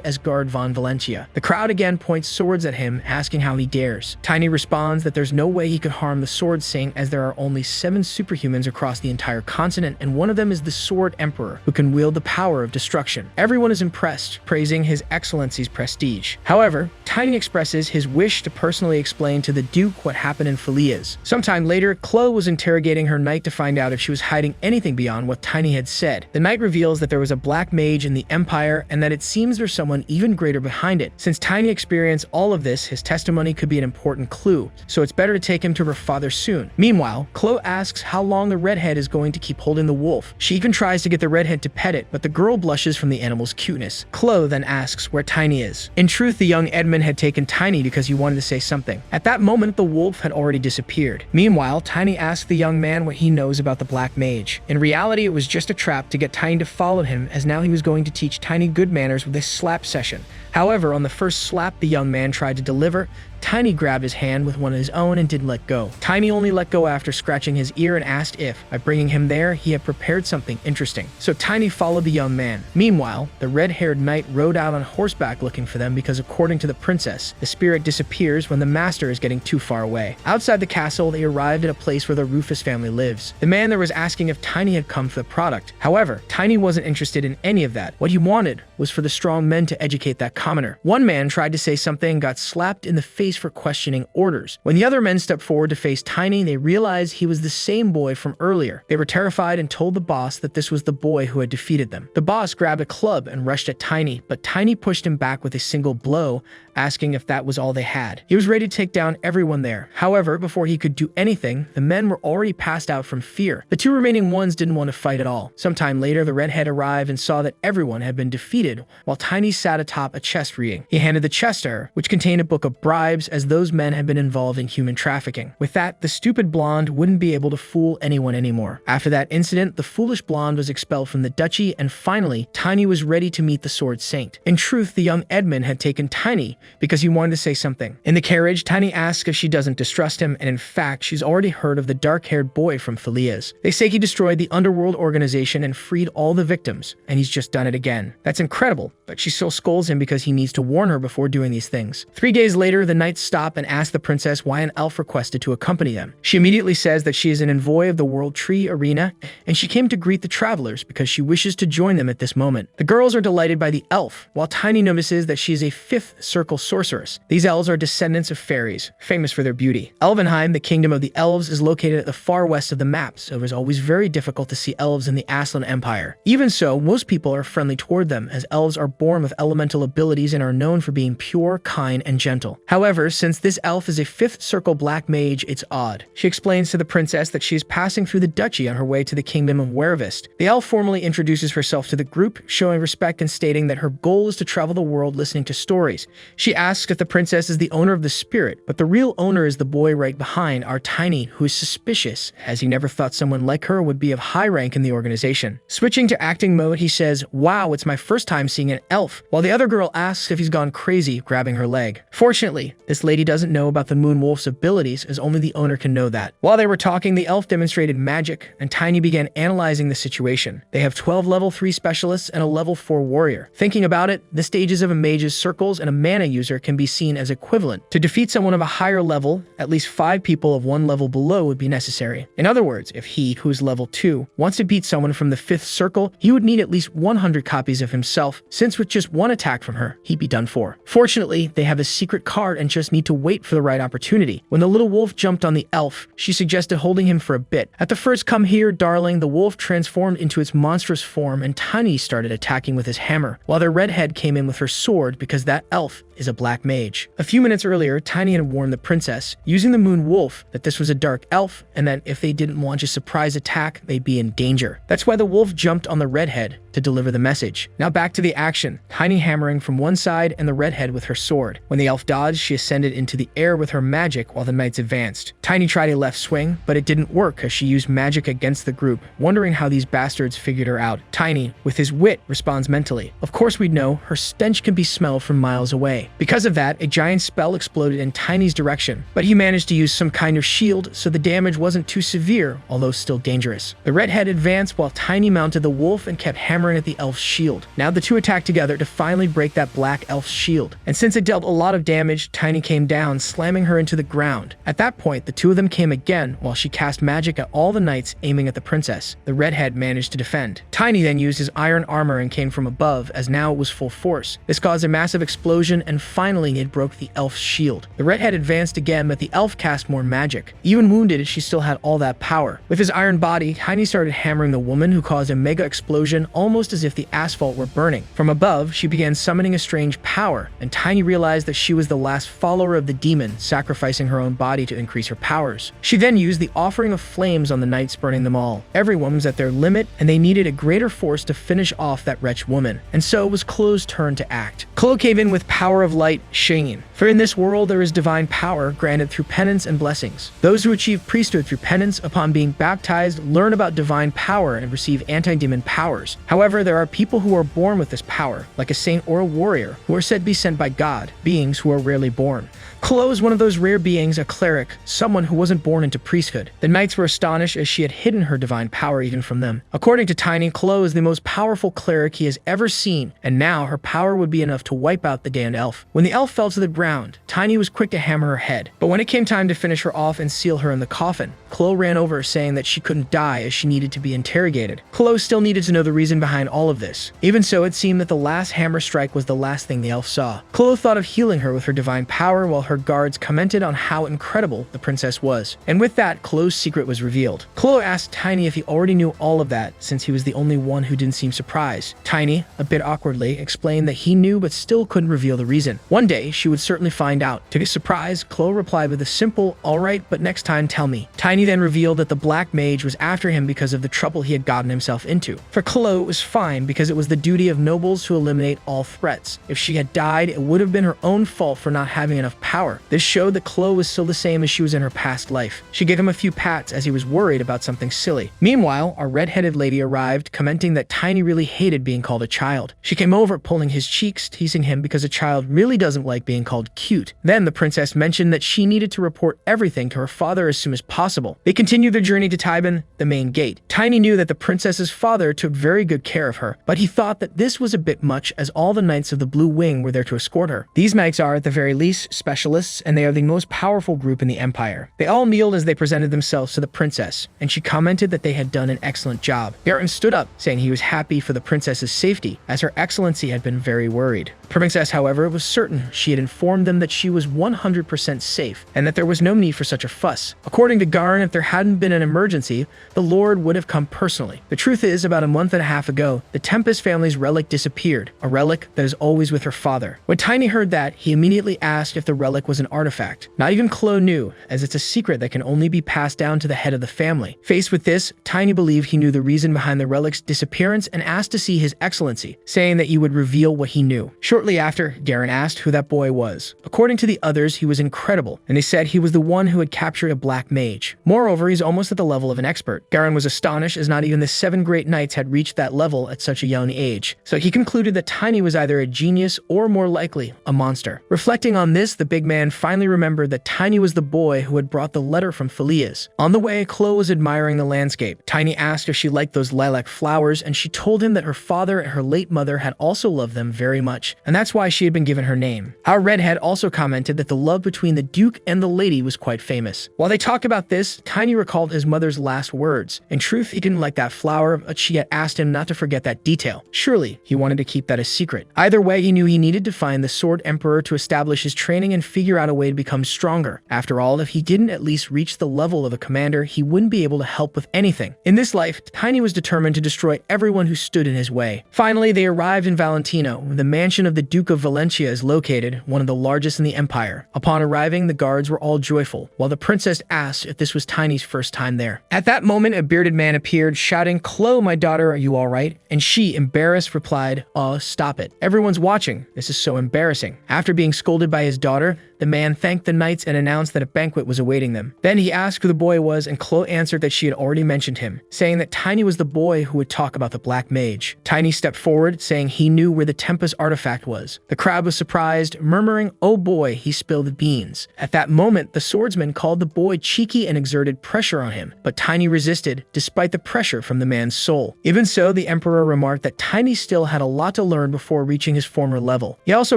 Speaker 1: Asgard von Valencia. The crowd again points swords at him, asking how he dares. Tiny responds that there's no way he could harm the sword saint, as there are only 7 superhumans across the entire continent, and one of them is the Sword Emperor, who can wield the power of destruction. Everyone is impressed, praising His Excellency's prestige. However, Tiny expresses his wish to personally explain to the Duke what happened in Filias. Sometime later, Chloe was interrogating her knight to find out if she was hiding anything beyond what Tiny had said. The knight reveals that there was a black mage in the Empire and that it seems there's someone even greater behind it. Since Tiny experienced all of this, his testimony could be an important clue, so it's better to take him to her father soon. Meanwhile, Chloe asks how long the redhead is going to keep holding the wolf. She even tries to get the redhead to pet it, but the girl blushes from the animal's cuteness. Chloe then asks where Tiny is. In truth, the young Edmund had taken Tiny because he wanted to say something. At that moment, the wolf had already disappeared. Meanwhile, Tiny asks the young man what he knows about the black mage. In reality, it was just a trap to get Tiny to follow him, as now he was going to teach Tiny good manners with a slap session. However, on the first slap the young man tried to deliver, Tiny grabbed his hand with one of his own and didn't let go. Tiny only let go after scratching his ear and asked if, by bringing him there, he had prepared something interesting. So Tiny followed the young man. Meanwhile, the red-haired knight rode out on horseback looking for them because, according to the princess, the spirit disappears when the master is getting too far away. Outside the castle, they arrived at a place where the Rufus family lives. The man there was asking if Tiny had come for the product. However, Tiny wasn't interested in any of that. What he wanted was for the strong men to educate that commoner. One man tried to say something and got slapped in the face for questioning orders. When the other men stepped forward to face Tiny, they realized he was the same boy from earlier. They were terrified and told the boss that this was the boy who had defeated them. The boss grabbed a club and rushed at Tiny, but Tiny pushed him back with a single blow, asking if that was all they had. He was ready to take down everyone there. However, before he could do anything, the men were already passed out from fear. The 2 remaining ones didn't want to fight at all. Sometime later, the redhead arrived and saw that everyone had been defeated, while Tiny sat atop a chest reading. He handed the chest to her, which contained a book of bribes lives as those men had been involved in human trafficking. With that, the stupid blonde wouldn't be able to fool anyone anymore. After that incident, the foolish blonde was expelled from the duchy, and finally, Tiny was ready to meet the Sword Saint. In truth, the young Edmund had taken Tiny because he wanted to say something. In the carriage, Tiny asks if she doesn't distrust him, and in fact, she's already heard of the dark-haired boy from Philias. They say he destroyed the underworld organization and freed all the victims, and he's just done it again. That's incredible, but she still scolds him because he needs to warn her before doing these things. 3 days later, the knights stop and ask the princess why an elf requested to accompany them. She immediately says that she is an envoy of the World Tree Arena, and she came to greet the travelers because she wishes to join them at this moment. The girls are delighted by the elf, while Tiny notices that she is a fifth circle sorceress. These elves are descendants of fairies, famous for their beauty. Elvenheim, the kingdom of the elves, is located at the far west of the map, so it is always very difficult to see elves in the Aslan Empire. Even so, most people are friendly toward them, as elves are born with elemental abilities and are known for being pure, kind, and gentle. However, since this elf is a fifth circle black mage, it's odd. She explains to the princess that she is passing through the duchy on her way to the kingdom of Werevist. The elf formally introduces herself to the group, showing respect and stating that her goal is to travel the world listening to stories. She asks if the princess is the owner of the spirit, but the real owner is the boy right behind, our Tiny, who is suspicious, as he never thought someone like her would be of high rank in the organization. Switching to acting mode, he says, "Wow, it's my first time seeing an elf," while the other girl asks if he's gone crazy, grabbing her leg. Fortunately, this lady doesn't know about the Moon Wolf's abilities, as only the owner can know that. While they were talking, the elf demonstrated magic, and Tiny began analyzing the situation. They have 12 level 3 specialists and a level 4 warrior. Thinking about it, the stages of a mage's circles and a mana user can be seen as equivalent. To defeat someone of a higher level, at least 5 people of 1 level below would be necessary. In other words, if he, who is level 2, wants to beat someone from the 5th circle, he would need at least 100 copies of himself, since with just one attack from her, he'd be done for. Fortunately, they have a secret card and just need to wait for the right opportunity. When the little wolf jumped on the elf, she suggested holding him for a bit. At the first "come here, darling," the wolf transformed into its monstrous form, and Tiny started attacking with his hammer, while the redhead came in with her sword because that elf is a black mage. A few minutes earlier, Tiny had warned the princess, using the Moon Wolf, that this was a dark elf, and that if they didn't launch a surprise attack, they'd be in danger. That's why the wolf jumped on the redhead to deliver the message. Now back to the action, Tiny hammering from one side and the redhead with her sword. When the elf dodged, she ascended into the air with her magic while the knights advanced. Tiny tried a left swing, but it didn't work as she used magic against the group, wondering how these bastards figured her out. Tiny, with his wit, responds mentally. Of course we'd know, her stench can be smelled from miles away. Because of that, a giant spell exploded in Tiny's direction, but he managed to use some kind of shield, so the damage wasn't too severe, although still dangerous. The redhead advanced while Tiny mounted the wolf and kept hammering at the elf's shield. Now the two attacked together to finally break that black elf's shield, and since it dealt a lot of damage, Tiny came down, slamming her into the ground. At that point, the two of them came again while she cast magic at all the knights, aiming at the princess. The redhead managed to defend. Tiny then used his iron armor and came from above, as now it was full force. This caused a massive explosion, and finally it broke the elf's shield. The redhead advanced again, but the elf cast more magic. Even wounded, she still had all that power. With his iron body, Tiny started hammering the woman, who caused a mega explosion, almost as if the asphalt were burning. From above, she began summoning a strange power, and Tiny realized that she was the last follower of the demon, sacrificing her own body to increase her powers. She then used the offering of flames on the knights, burning them all. Everyone was at their limit, and they needed a greater force to finish off that wretched woman. And so it was Chloe's turn to act. Chloe came in with power of light, Shane. For in this world there is divine power granted through penance and blessings. Those who achieve priesthood through penance upon being baptized learn about divine power and receive anti-demon powers. However, there are people who are born with this power, like a saint or a warrior, who are said to be sent by God, beings who are rarely born. Chloe is one of those rare beings, a cleric, someone who wasn't born into priesthood. The knights were astonished as she had hidden her divine power even from them. According to Tiny, Chloe is the most powerful cleric he has ever seen, and now her power would be enough to wipe out the damned elf. When the elf fell to the ground, Tiny was quick to hammer her head. But when it came time to finish her off and seal her in the coffin, Chloe ran over, saying that she couldn't die as she needed to be interrogated. Chloe still needed to know the reason behind all of this. Even so, it seemed that the last hammer strike was the last thing the elf saw. Chloe thought of healing her with her divine power, while her guards commented on how incredible the princess was. And with that, Chloe's secret was revealed. Chloe asked Tiny if he already knew all of that, since he was the only one who didn't seem surprised. Tiny, a bit awkwardly, explained that he knew but still couldn't reveal the reason. One day, she would certainly find out. To his surprise, Chloe replied with a simple, "Alright, but next time tell me." Tiny Tiny then revealed that the Black Mage was after him because of the trouble he had gotten himself into. For Chloe, it was fine because it was the duty of nobles to eliminate all threats. If she had died, it would have been her own fault for not having enough power. This showed that Chloe was still the same as she was in her past life. She gave him a few pats as he was worried about something silly. Meanwhile, our red-headed lady arrived, commenting that Tiny really hated being called a child. She came over pulling his cheeks, teasing him because a child really doesn't like being called cute. Then the princess mentioned that she needed to report everything to her father as soon as possible. They continued their journey to Taiban, the main gate. Tiny knew that the princess's father took very good care of her, but he thought that this was a bit much as all the Knights of the Blue Wing were there to escort her. These knights are, at the very least, specialists, and they are the most powerful group in the Empire. They all kneeled as they presented themselves to the princess, and she commented that they had done an excellent job. Baron stood up, saying he was happy for the princess's safety, as her excellency had been very worried. The princess, however, was certain she had informed them that she was 100% safe, and that there was no need for such a fuss. According to Garin, if there hadn't been an emergency, the Lord would have come personally. The truth is, about a month and a half ago, the Tempest family's relic disappeared, a relic that is always with her father. When Tiny heard that, he immediately asked if the relic was an artifact. Not even Chloe knew, as it's a secret that can only be passed down to the head of the family. Faced with this, Tiny believed he knew the reason behind the relic's disappearance and asked to see his excellency, saying that he would reveal what he knew. Shortly after, Garin asked who that boy was. According to the others, he was incredible, and they said he was the one who had captured a Black Mage. Moreover, he's almost at the level of an expert. Garin was astonished as not even the 7 great knights had reached that level at such a young age, so he concluded that Tiny was either a genius or, more likely, a monster. Reflecting on this, the big man finally remembered that Tiny was the boy who had brought the letter from Philias. On the way, Chloe was admiring the landscape. Tiny asked if she liked those lilac flowers, and she told him that her father and her late mother had also loved them very much, and that's why she had been given her name. Our redhead also commented that the love between the Duke and the lady was quite famous. While they talked about this, Tiny recalled his mother's last words. In truth, he didn't like that flower, but she had asked him not to forget that detail. Surely, he wanted to keep that a secret. Either way, he knew he needed to find the Sword Emperor to establish his training and figure out a way to become stronger. After all, if he didn't at least reach the level of a commander, he wouldn't be able to help with anything. In this life, Tiny was determined to destroy everyone who stood in his way. Finally, they arrived in Valentino, where the mansion of the Duke of Valencia is located, one of the largest in the Empire. Upon arriving, the guards were all joyful, while the princess asked if this was Tiny's first time there. At that moment, a bearded man appeared, shouting, "Chloe, my daughter, are you all right?" And she, embarrassed, replied, "Oh, stop it. Everyone's watching. This is so embarrassing." After being scolded by his daughter, the man thanked the knights and announced that a banquet was awaiting them. Then he asked who the boy was, and Chloe answered that she had already mentioned him, saying that Tiny was the boy who would talk about the Black Mage. Tiny stepped forward, saying he knew where the Tempest artifact was. The crowd was surprised, murmuring, "Oh boy, he spilled the beans." At that moment, the swordsman called the boy cheeky and exerted pressure on him, but Tiny resisted, despite the pressure from the man's soul. Even so, the Emperor remarked that Tiny still had a lot to learn before reaching his former level. He also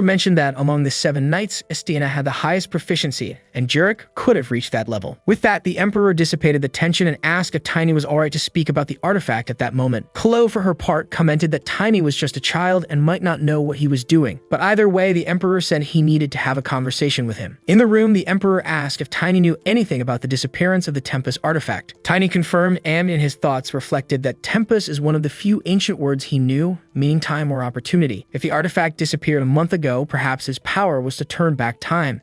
Speaker 1: mentioned that among the 7 knights, Estina had the highest proficiency, and Jurek could have reached that level. With that, the Emperor dissipated the tension and asked if Tiny was alright to speak about the artifact at that moment. Chloe, for her part, commented that Tiny was just a child and might not know what he was doing. But either way, the Emperor said he needed to have a conversation with him. In the room, the Emperor asked if Tiny knew anything about the disappearance of the Tempest artifact. Tiny confirmed and in his thoughts reflected that Tempest is one of the few ancient words he knew, meaning time or opportunity. If the artifact disappeared a month ago, perhaps his power was to turn back time.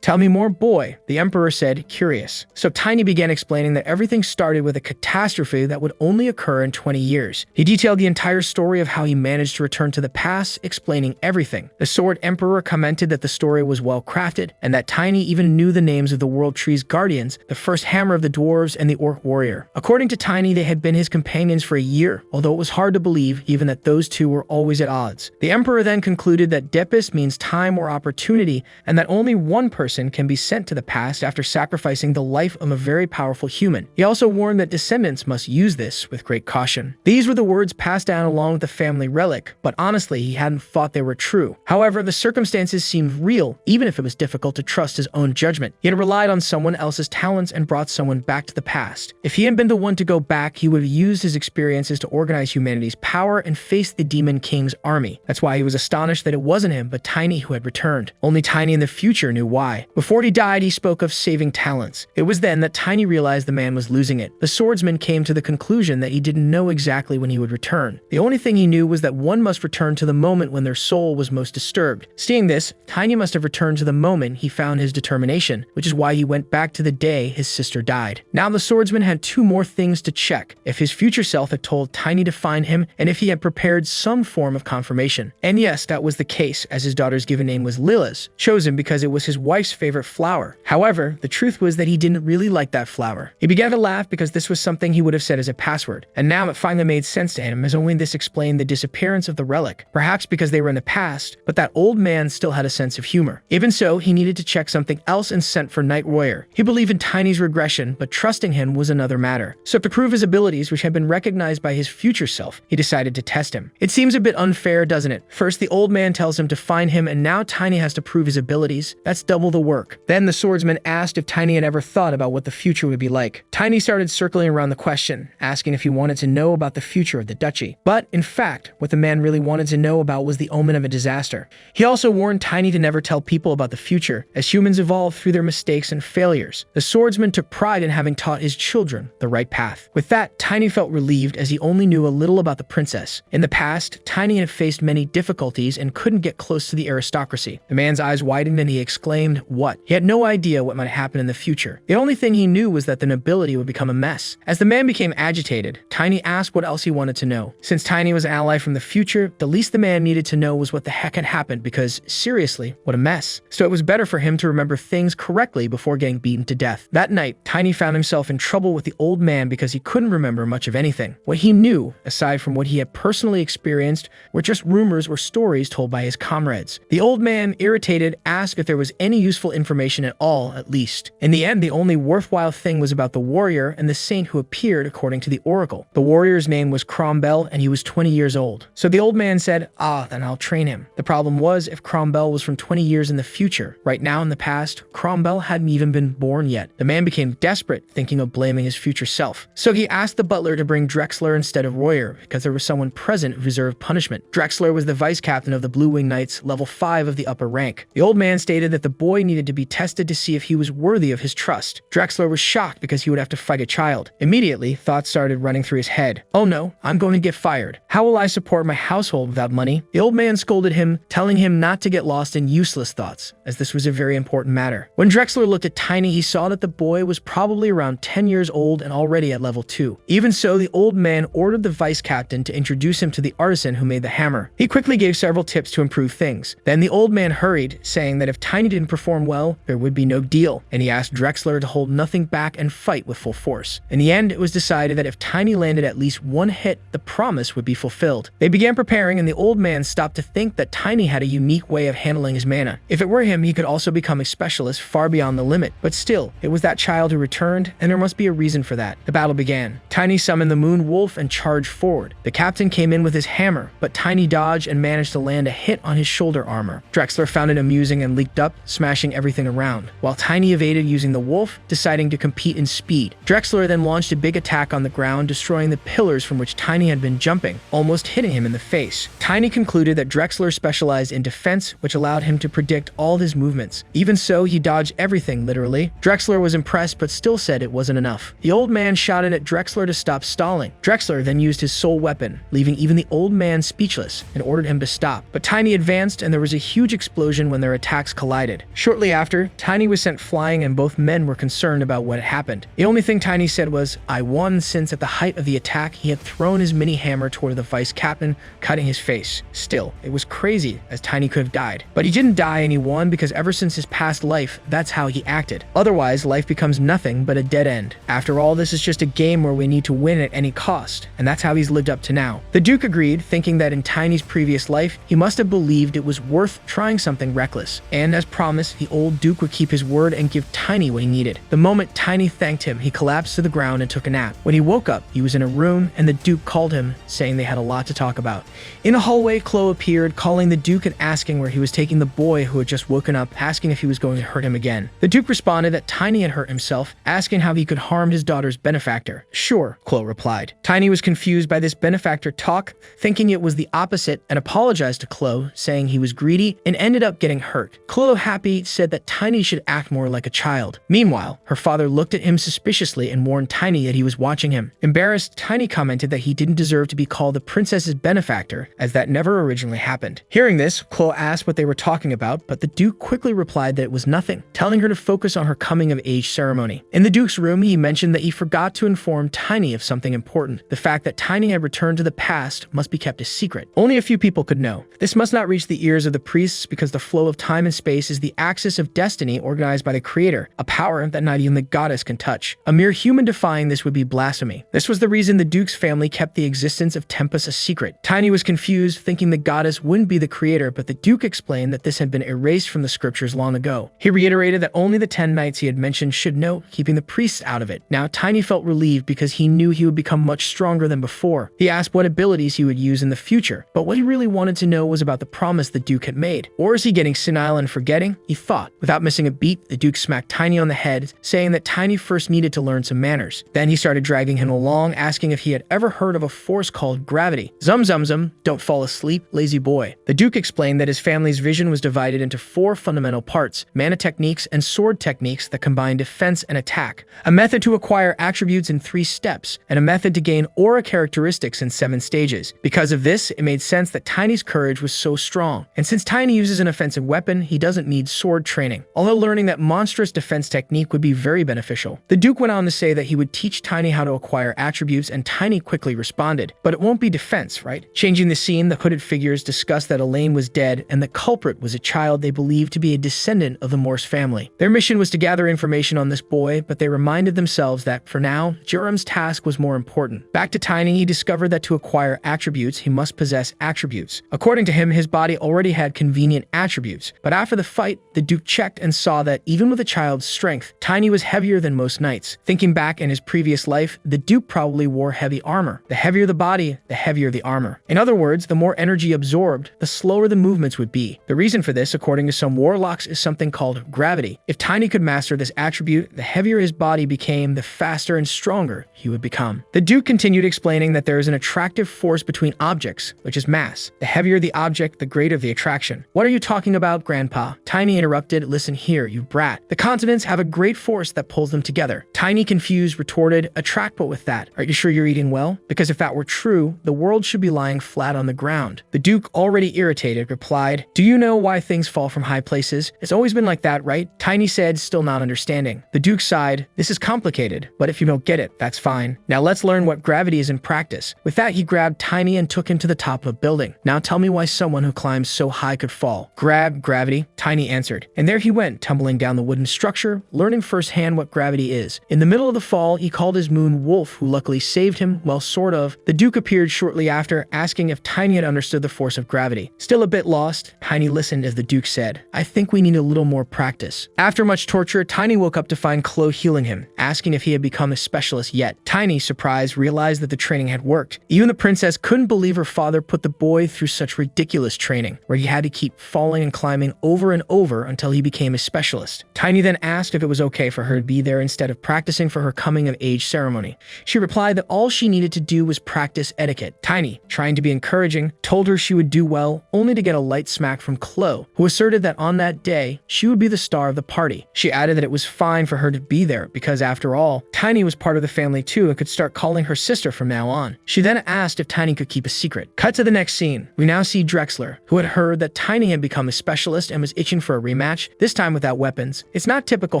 Speaker 1: Tell me more, boy, the Emperor said, curious. So Tiny began explaining that everything started with a catastrophe that would only occur in 20 years. He detailed the entire story of how he managed to return to the past, explaining everything. The Sword Emperor commented that the story was well crafted, and that Tiny even knew the names of the World Tree's guardians, the first hammer of the dwarves, and the orc warrior. According to Tiny, they had been his companions for a year, although it was hard to believe even that those two were always at odds. The Emperor then concluded that Depis means time or opportunity, and that only one person can be sent to the past after sacrificing the life of a very powerful human. He also warned that descendants must use this with great caution. These were the words passed down along with the family relic, but honestly, he hadn't thought they were true. However, the circumstances seemed real, even if it was difficult to trust his own judgment. He had relied on someone else's talents and brought someone back to the past. If he had been the one to go back, he would have used his experiences to organize humanity's power and face the Demon King's army. That's why he was astonished that it wasn't him, but Tiny who had returned. Only Tiny in the future future knew why. Before he died, he spoke of saving talents. It was then that Tiny realized the man was losing it. The swordsman came to the conclusion that he didn't know exactly when he would return. The only thing he knew was that one must return to the moment when their soul was most disturbed. Seeing this, Tiny must have returned to the moment he found his determination, which is why he went back to the day his sister died. Now the swordsman had two more things to check: if his future self had told Tiny to find him, and if he had prepared some form of confirmation. And yes, that was the case, as his daughter's given name was Lilith, chosen because it was his wife's favorite flower. However, the truth was that he didn't really like that flower. He began to laugh because this was something he would have said as a password, and now it finally made sense to him, as only this explained the disappearance of the relic, perhaps because they were in the past, but that old man still had a sense of humor. Even so, he needed to check something else and sent for Night Warrior. He believed in Tiny's regression, but trusting him was another matter. So to prove his abilities, which had been recognized by his future self, he decided to test him. It seems a bit unfair, doesn't it? First, the old man tells him to find him, and now Tiny has to prove his abilities. That's double the work. Then the swordsman asked if Tiny had ever thought about what the future would be like. Tiny started circling around the question, asking if he wanted to know about the future of the duchy. But, in fact, what the man really wanted to know about was the omen of a disaster. He also warned Tiny to never tell people about the future, as humans evolve through their mistakes and failures. The swordsman took pride in having taught his children the right path. With that, Tiny felt relieved, as he only knew a little about the princess. In the past, Tiny had faced many difficulties and couldn't get close to the aristocracy. The man's eyes widened and he exclaimed, "What?" He had no idea what might happen in the future. The only thing he knew was that the nobility would become a mess. As the man became agitated, Tiny asked what else he wanted to know. Since Tiny was an ally from the future, the least the man needed to know was what the heck had happened, because, seriously, what a mess. So it was better for him to remember things correctly before getting beaten to death. That night, Tiny found himself in trouble with the old man because he couldn't remember much of anything. What he knew, aside from what he had personally experienced, were just rumors or stories told by his comrades. The old man, irritated, asked if there was any useful information at all, at least. In the end, the only worthwhile thing was about the warrior and the saint who appeared according to the oracle. The warrior's name was Crombell, and he was 20 years old. So the old man said, then I'll train him. The problem was, if Crombell was from 20 years in the future, right now in the past, Crombell hadn't even been born yet. The man became desperate, thinking of blaming his future self. So he asked the butler to bring Drexler instead of Royer, because there was someone present who deserved punishment. Drexler was the vice captain of the Blue Wing Knights, level 5 of the upper rank. The old man stated that the boy needed to be tested to see if he was worthy of his trust. Drexler was shocked because he would have to fight a child. Immediately, thoughts started running through his head. Oh no, I'm going to get fired. How will I support my household without money? The old man scolded him, telling him not to get lost in useless thoughts, as this was a very important matter. When Drexler looked at Tiny, he saw that the boy was probably around 10 years old and already at level 2. Even so, the old man ordered the vice captain to introduce him to the artisan who made the hammer. He quickly gave several tips to improve things. Then the old man hurried, saying that if Tiny didn't perform well, there would be no deal, and he asked Drexler to hold nothing back and fight with full force. In the end, it was decided that if Tiny landed at least one hit, the promise would be fulfilled. They began preparing, and the old man stopped to think that Tiny had a unique way of handling his mana. If it were him, he could also become a specialist far beyond the limit. But still, it was that child who returned, and there must be a reason for that. The battle began. Tiny summoned the Moon Wolf and charged forward. The captain came in with his hammer, but Tiny dodged and managed to land a hit on his shoulder armor. Drexler found it amusing and leaped up, smashing everything around, while Tiny evaded using the wolf, deciding to compete in speed. Drexler then launched a big attack on the ground, destroying the pillars from which Tiny had been jumping, almost hitting him in the face. Tiny concluded that Drexler specialized in defense, which allowed him to predict all his movements. Even so, he dodged everything, literally. Drexler was impressed, but still said it wasn't enough. The old man shouted at Drexler to stop stalling. Drexler then used his soul weapon, leaving even the old man speechless, and ordered him to stop. But Tiny advanced, and there was a huge explosion when their attacks collided. Shortly after, Tiny was sent flying, and both men were concerned about what had happened. The only thing Tiny said was, "I won," since at the height of the attack, he had thrown his mini hammer toward the vice captain, cutting his face. Still, it was crazy, as Tiny could have died. But he didn't die, and he won because ever since his past life, that's how he acted. Otherwise, life becomes nothing but a dead end. After all, this is just a game where we need to win at any cost, and that's how he's lived up to now. The Duke agreed, thinking that in Tiny's previous life, he must have believed it was worth trying something reckless. And as promised, the old Duke would keep his word and give Tiny what he needed. The moment Tiny thanked him, he collapsed to the ground and took a nap. When he woke up, he was in a room, and the Duke called him, saying they had a lot to talk about. In a hallway, Chloe appeared, calling the Duke and asking where he was taking the boy who had just woken up, asking if he was going to hurt him again. The Duke responded that Tiny had hurt himself, asking how he could harm his daughter's benefactor. Sure, Chloe replied. Tiny was confused by this benefactor talk, thinking it was the opposite, and apologized to Chloe, saying he was greedy and ended up getting hurt. Chloe fellow Happy said that Tiny should act more like a child. Meanwhile, her father looked at him suspiciously and warned Tiny that he was watching him. Embarrassed, Tiny commented that he didn't deserve to be called the princess's benefactor, as that never originally happened. Hearing this, Chloe asked what they were talking about, but the Duke quickly replied that it was nothing, telling her to focus on her coming-of-age ceremony. In the Duke's room, he mentioned that he forgot to inform Tiny of something important. The fact that Tiny had returned to the past must be kept a secret. Only a few people could know. This must not reach the ears of the priests because the flow of time and space is the axis of destiny organized by the Creator, a power that not even the goddess can touch. A mere human defying this would be blasphemy. This was the reason the Duke's family kept the existence of Tempest a secret. Tiny was confused, thinking the goddess wouldn't be the Creator, but the Duke explained that this had been erased from the scriptures long ago. He reiterated that only the 10 knights he had mentioned should know, keeping the priests out of it. Now Tiny felt relieved because he knew he would become much stronger than before. He asked what abilities he would use in the future, but what he really wanted to know was about the promise the Duke had made. Or is he getting senile and forgetting? He thought. Without missing a beat, the Duke smacked Tiny on the head, saying that Tiny first needed to learn some manners. Then he started dragging him along, asking if he had ever heard of a force called gravity. Zum zum zum, don't fall asleep, lazy boy. The Duke explained that his family's vision was divided into 4 fundamental parts: mana techniques and sword techniques that combine defense and attack, a method to acquire attributes in 3 steps, and a method to gain aura characteristics in 7 stages. Because of this, it made sense that Tiny's courage was so strong. And since Tiny uses an offensive weapon, he doesn't need sword training, although learning that monstrous defense technique would be very beneficial. The Duke went on to say that he would teach Tiny how to acquire attributes, and Tiny quickly responded, but it won't be defense, right? Changing the scene, the hooded figures discussed that Elaine was dead and the culprit was a child they believed to be a descendant of the Morse family. Their mission was to gather information on this boy, but they reminded themselves that, for now, Jerem's task was more important. Back to Tiny, he discovered that to acquire attributes, he must possess attributes. According to him, his body already had convenient attributes, but after the fight, the Duke checked and saw that even with a child's strength, Tiny was heavier than most knights. Thinking back in his previous life, the Duke probably wore heavy armor. The heavier the body, the heavier the armor. In other words, the more energy absorbed, the slower the movements would be. The reason for this, according to some warlocks, is something called gravity. If Tiny could master this attribute, the heavier his body became, the faster and stronger he would become. The Duke continued explaining that there is an attractive force between objects, which is mass. The heavier the object, the greater the attraction. What are you talking about, Grandpa? Tiny interrupted. Listen here, you brat. The continents have a great force that pulls them together. Tiny, confused, retorted, attract what with that? Are you sure you're eating well? Because if that were true, the world should be lying flat on the ground. The Duke, already irritated, replied, do you know why things fall from high places? It's always been like that, right? Tiny said, still not understanding. The Duke sighed, this is complicated, but if you don't get it, that's fine. Now let's learn what gravity is in practice. With that, he grabbed Tiny and took him to the top of a building. Now tell me why someone who climbs so high could fall. Gravity, Tiny answered. And there he went, tumbling down the wooden structure, learning firsthand what gravity is. In the middle of the fall, he called his moon Wolf, who luckily saved him, well, sort of. The Duke appeared shortly after, asking if Tiny had understood the force of gravity. Still a bit lost, Tiny listened as the Duke said, I think we need a little more practice. After much torture, Tiny woke up to find Chloe healing him, asking if he had become a specialist yet. Tiny, surprised, realized that the training had worked. Even the princess couldn't believe her father put the boy through such ridiculous training, where he had to keep falling and climbing over and over until he became a specialist. Tiny then asked if it was okay for her to be there instead of practicing for her coming-of-age ceremony. She replied that all she needed to do was practice etiquette. Tiny, trying to be encouraging, told her she would do well, only to get a light smack from Chloe, who asserted that on that day, she would be the star of the party. She added that it was fine for her to be there because, after all, Tiny was part of the family too and could start calling her sister from now on. She then asked if Tiny could keep a secret. Cut to the next scene. We now see Drexler, who had heard that Tiny had become a specialist and was itching for a rematch, this time without weapons. It's not typical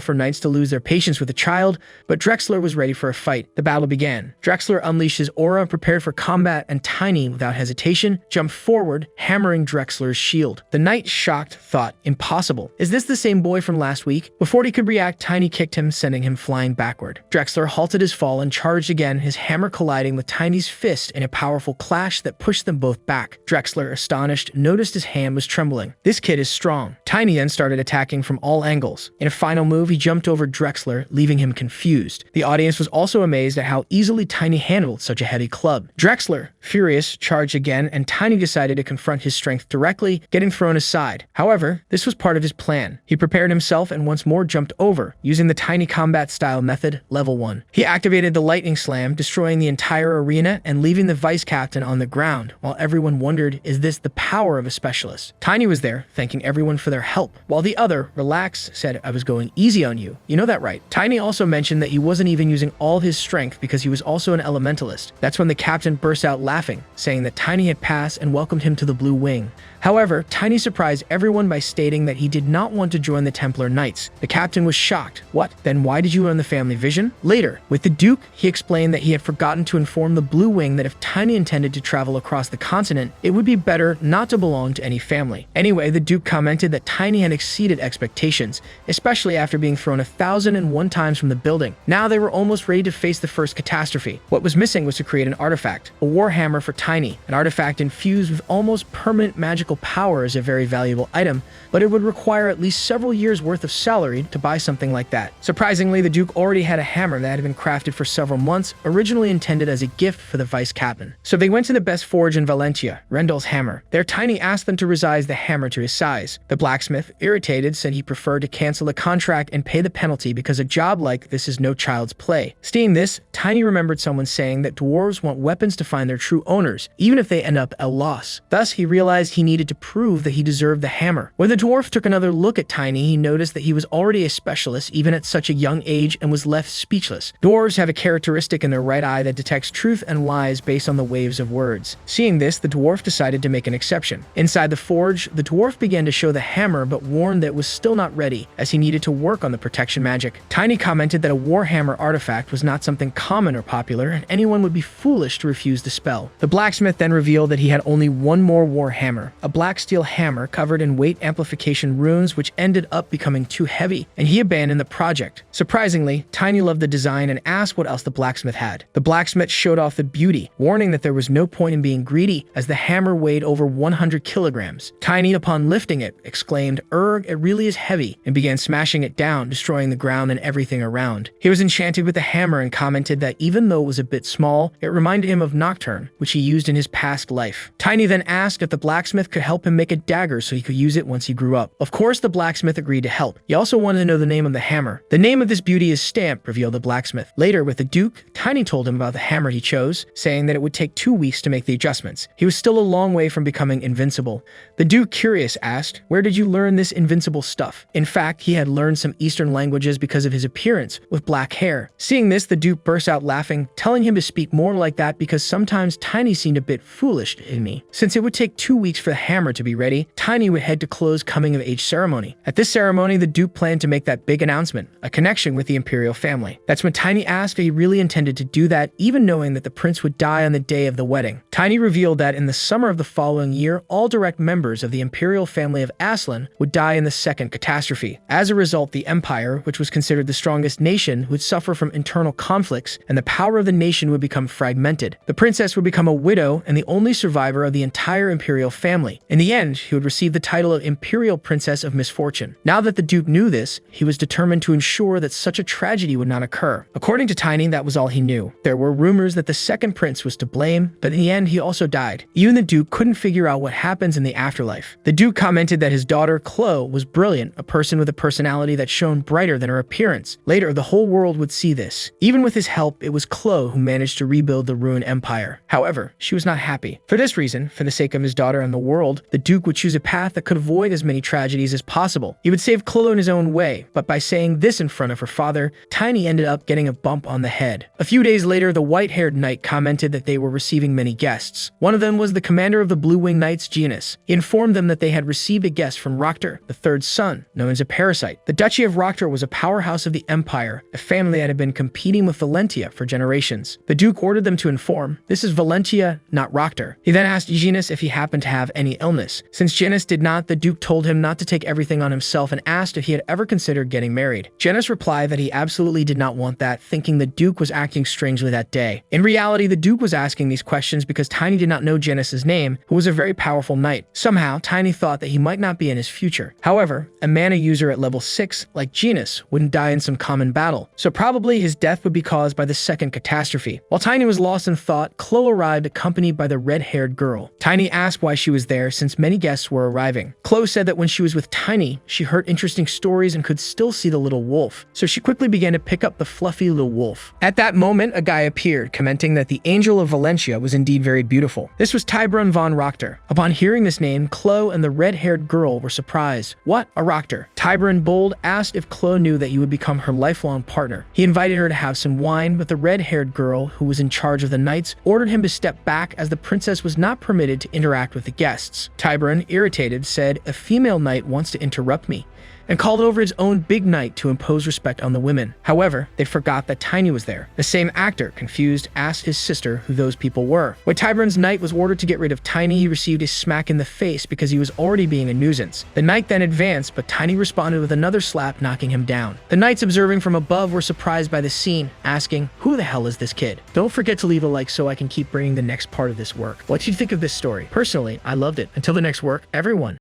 Speaker 1: for knights to lose their patience with a child, but Drexler was ready for a fight. The battle began. Drexler unleashed his aura, prepared for combat, and Tiny, without hesitation, jumped forward, hammering Drexler's shield. The knight, shocked, thought, impossible. Is this the same boy from last week? Before he could react, Tiny kicked him, sending him flying backward. Drexler halted his fall and charged again, his hammer colliding with Tiny's fist in a powerful clash that pushed them both back. Drexler, astonished, noticed his hand was trembling. This kid is strong. Tiny then started attacking from all angles. In a final move, he jumped over Drexler, leaving him confused. The audience was also amazed at how easily Tiny handled such a heavy club. Drexler, furious, charged again, and Tiny decided to confront his strength directly, getting thrown aside. However, this was part of his plan. He prepared himself and once more jumped over, using the Tiny combat style method, level 1. He activated the lightning slam, destroying the entire arena and leaving the vice captain on the ground, while everyone wondered, is this the power of a specialist? Tiny was there, thanking everyone for their help, while the other, relax, said, I was going easy on you. You know that, right? Tiny also mentioned that he wasn't even using all his strength because he was also an elementalist. That's when the captain burst out laughing, saying that Tiny had passed and welcomed him to the Blue Wing. However, Tiny surprised everyone by stating that he did not want to join the Templar Knights. The captain was shocked. What? Then why did you earn the family vision? Later, with the Duke, he explained that he had forgotten to inform the Blue Wing that if Tiny intended to travel across the continent, it would be better not to belong to any family. Anyway, the Duke commented that Tiny had exceeded expectations, especially after being thrown 1,001 times from the building. Now they were almost ready to face the first catastrophe. What was missing was to create an artifact, a warhammer for Tiny. An artifact infused with almost permanent magical power is a very valuable item, but it would require at least several years worth of salary to buy something like that. Surprisingly, the Duke already had a hammer that had been crafted for several months, originally intended as a gift for the vice captain. So they went to the best forge in Valentia, Rendell's hammer. There, Tiny asked them to resize the hammer to his size. The blacksmith, irritated, said he preferred to cancel the contract and pay the penalty because a job like this is no child's play. Seeing this, Tiny remembered someone saying that dwarves want weapons to find their true owners, even if they end up at loss. Thus, he realized he needed to prove that he deserved the hammer. When the dwarf took another look at Tiny, he noticed that he was already a specialist even at such a young age and was left speechless. Dwarves have a characteristic in their right eye that detects truth and lies based on the waves of words. Seeing this, the dwarf decided to make an exception. Inside the forge, the dwarf began to show the hammer but warned that it was still not ready, as he needed to work on the protection magic. Tiny commented that a warhammer artifact was not something common or popular, and anyone would be foolish to refuse the spell. The blacksmith then revealed that he had only one more warhammer, a black steel hammer covered in weight amplification runes which ended up becoming too heavy, and he abandoned the project. Surprisingly, Tiny loved the design and asked what else the blacksmith had. The blacksmith showed off the beauty, warning that there was no point in being greedy as the hammer weighed over 100 kilograms. Tiny, upon lifting it, exclaimed, "Erg, it really is heavy," and began smashing it down, destroying the ground and everything around. He was enchanted with the hammer and commented that even though it was a bit small, it reminded him of Nocturne, which he used in his past life. Tiny then asked if the blacksmith could help him make a dagger so he could use it once he grew up. Of course, the blacksmith agreed to help. He also wanted to know the name of the hammer. The name of this beauty is Stamp, revealed the blacksmith. Later, with the Duke, Tiny told him about the hammer he chose, saying that it would take 2 weeks to make the adjustments. He was still a long way from becoming invincible. The Duke, curious, asked, "Where did you learn this invincible stuff?" In fact, he had learned some Eastern languages because of his appearance, with black hair. Seeing this, the Duke burst out laughing, telling him to speak more like that because sometimes Tiny seemed a bit foolish in me. Since it would take 2 weeks for the hammer to be ready, Tiny would head to Chloe's coming-of-age ceremony. At this ceremony, the Duke planned to make that big announcement, a connection with the imperial family. That's when Tiny asked if he really intended to do that, even knowing that the prince would die on the day of the wedding. Tiny revealed that in the summer of the following year, all direct members of the imperial family of Aslan would die in the second catastrophe. As a result, the empire, which was considered the strongest nation, would suffer from internal conflicts, and the power of the nation would become fragmented. The princess would become a widow and the only survivor of the entire imperial family. In the end, he would receive the title of Imperial Princess of Misfortune. Now that the Duke knew this, he was determined to ensure that such a tragedy would not occur. According to Tiny, that was all he knew. There were rumors that the second prince was to blame, but in the end, he also died. Even the Duke couldn't figure out what happens in the afterlife. The Duke commented that his daughter, Chloe, was brilliant, a person with a personality that shone brighter than her appearance. Later, the whole world would see this. Even with his help, it was Chloe who managed to rebuild the ruined empire. However, she was not happy. For this reason, for the sake of his daughter and the world, the Duke would choose a path that could avoid as many tragedies as possible. He would save Chloe in his own way, but by saying this in front of her father, Tiny ended up getting a bump on the head. A few days later, the white-haired knight commented that they were receiving many guests. One of them was the commander of the Blue Wing Knights, Genus. He informed them that they had received a guest from Roctor, the third son, known as a parasite. The Duchy of Roctor was a powerhouse of the empire, a family that had been competing with Valentia for generations. The Duke ordered them to inform, "This is Valentia, not Roctor." He then asked Genus if he happened to have any illness. Since Genus did not, the Duke told him not to take everything on himself and asked if he had ever considered getting married. Genus replied that he absolutely did not want that, thinking the Duke was acting strangely that day. In reality, the Duke was asking these questions because Tiny did not know Genus's name, who was a very powerful knight. Somehow, Tiny thought that he might not be in his future. However, a mana user at level 6, like Genus, wouldn't die in some common battle, so probably his death would be caused by the second catastrophe. While Tiny was lost in thought, Chloe arrived accompanied by the red-haired girl. Tiny asked why she was there since many guests were arriving. Chloe said that when she was with Tiny, she heard interesting stories and could still see the little wolf, so she quickly began to pick up the fluffy little wolf. At that moment, a guy appeared, commenting that the Angel of Valentia was indeed very beautiful. This was Tybrun von Roctor. Upon hearing this name, Chloe and the red-haired girl were surprised. What? A Rockter. Tiberon Bold asked if Chloe knew that you would become her lifelong partner. He invited her to have some wine, but the red-haired girl, who was in charge of the knights, ordered him to step back as the princess was not permitted to interact with the guests. Tiberon, irritated, said, "A female knight wants to interrupt me," and called over his own big knight to impose respect on the women. However, they forgot that Tiny was there. The same actor, confused, asked his sister who those people were. When Tiberon's knight was ordered to get rid of Tiny, he received a smack in the face because he was already being a nuisance. The knight then advanced, but Tiny responded with another slap, knocking him down. The knights observing from above were surprised by the scene, asking, "Who the hell is this kid?" Don't forget to leave a like so I can keep bringing the next part of this work. What did you think of this story? Personally, I loved it. Until the next work, everyone.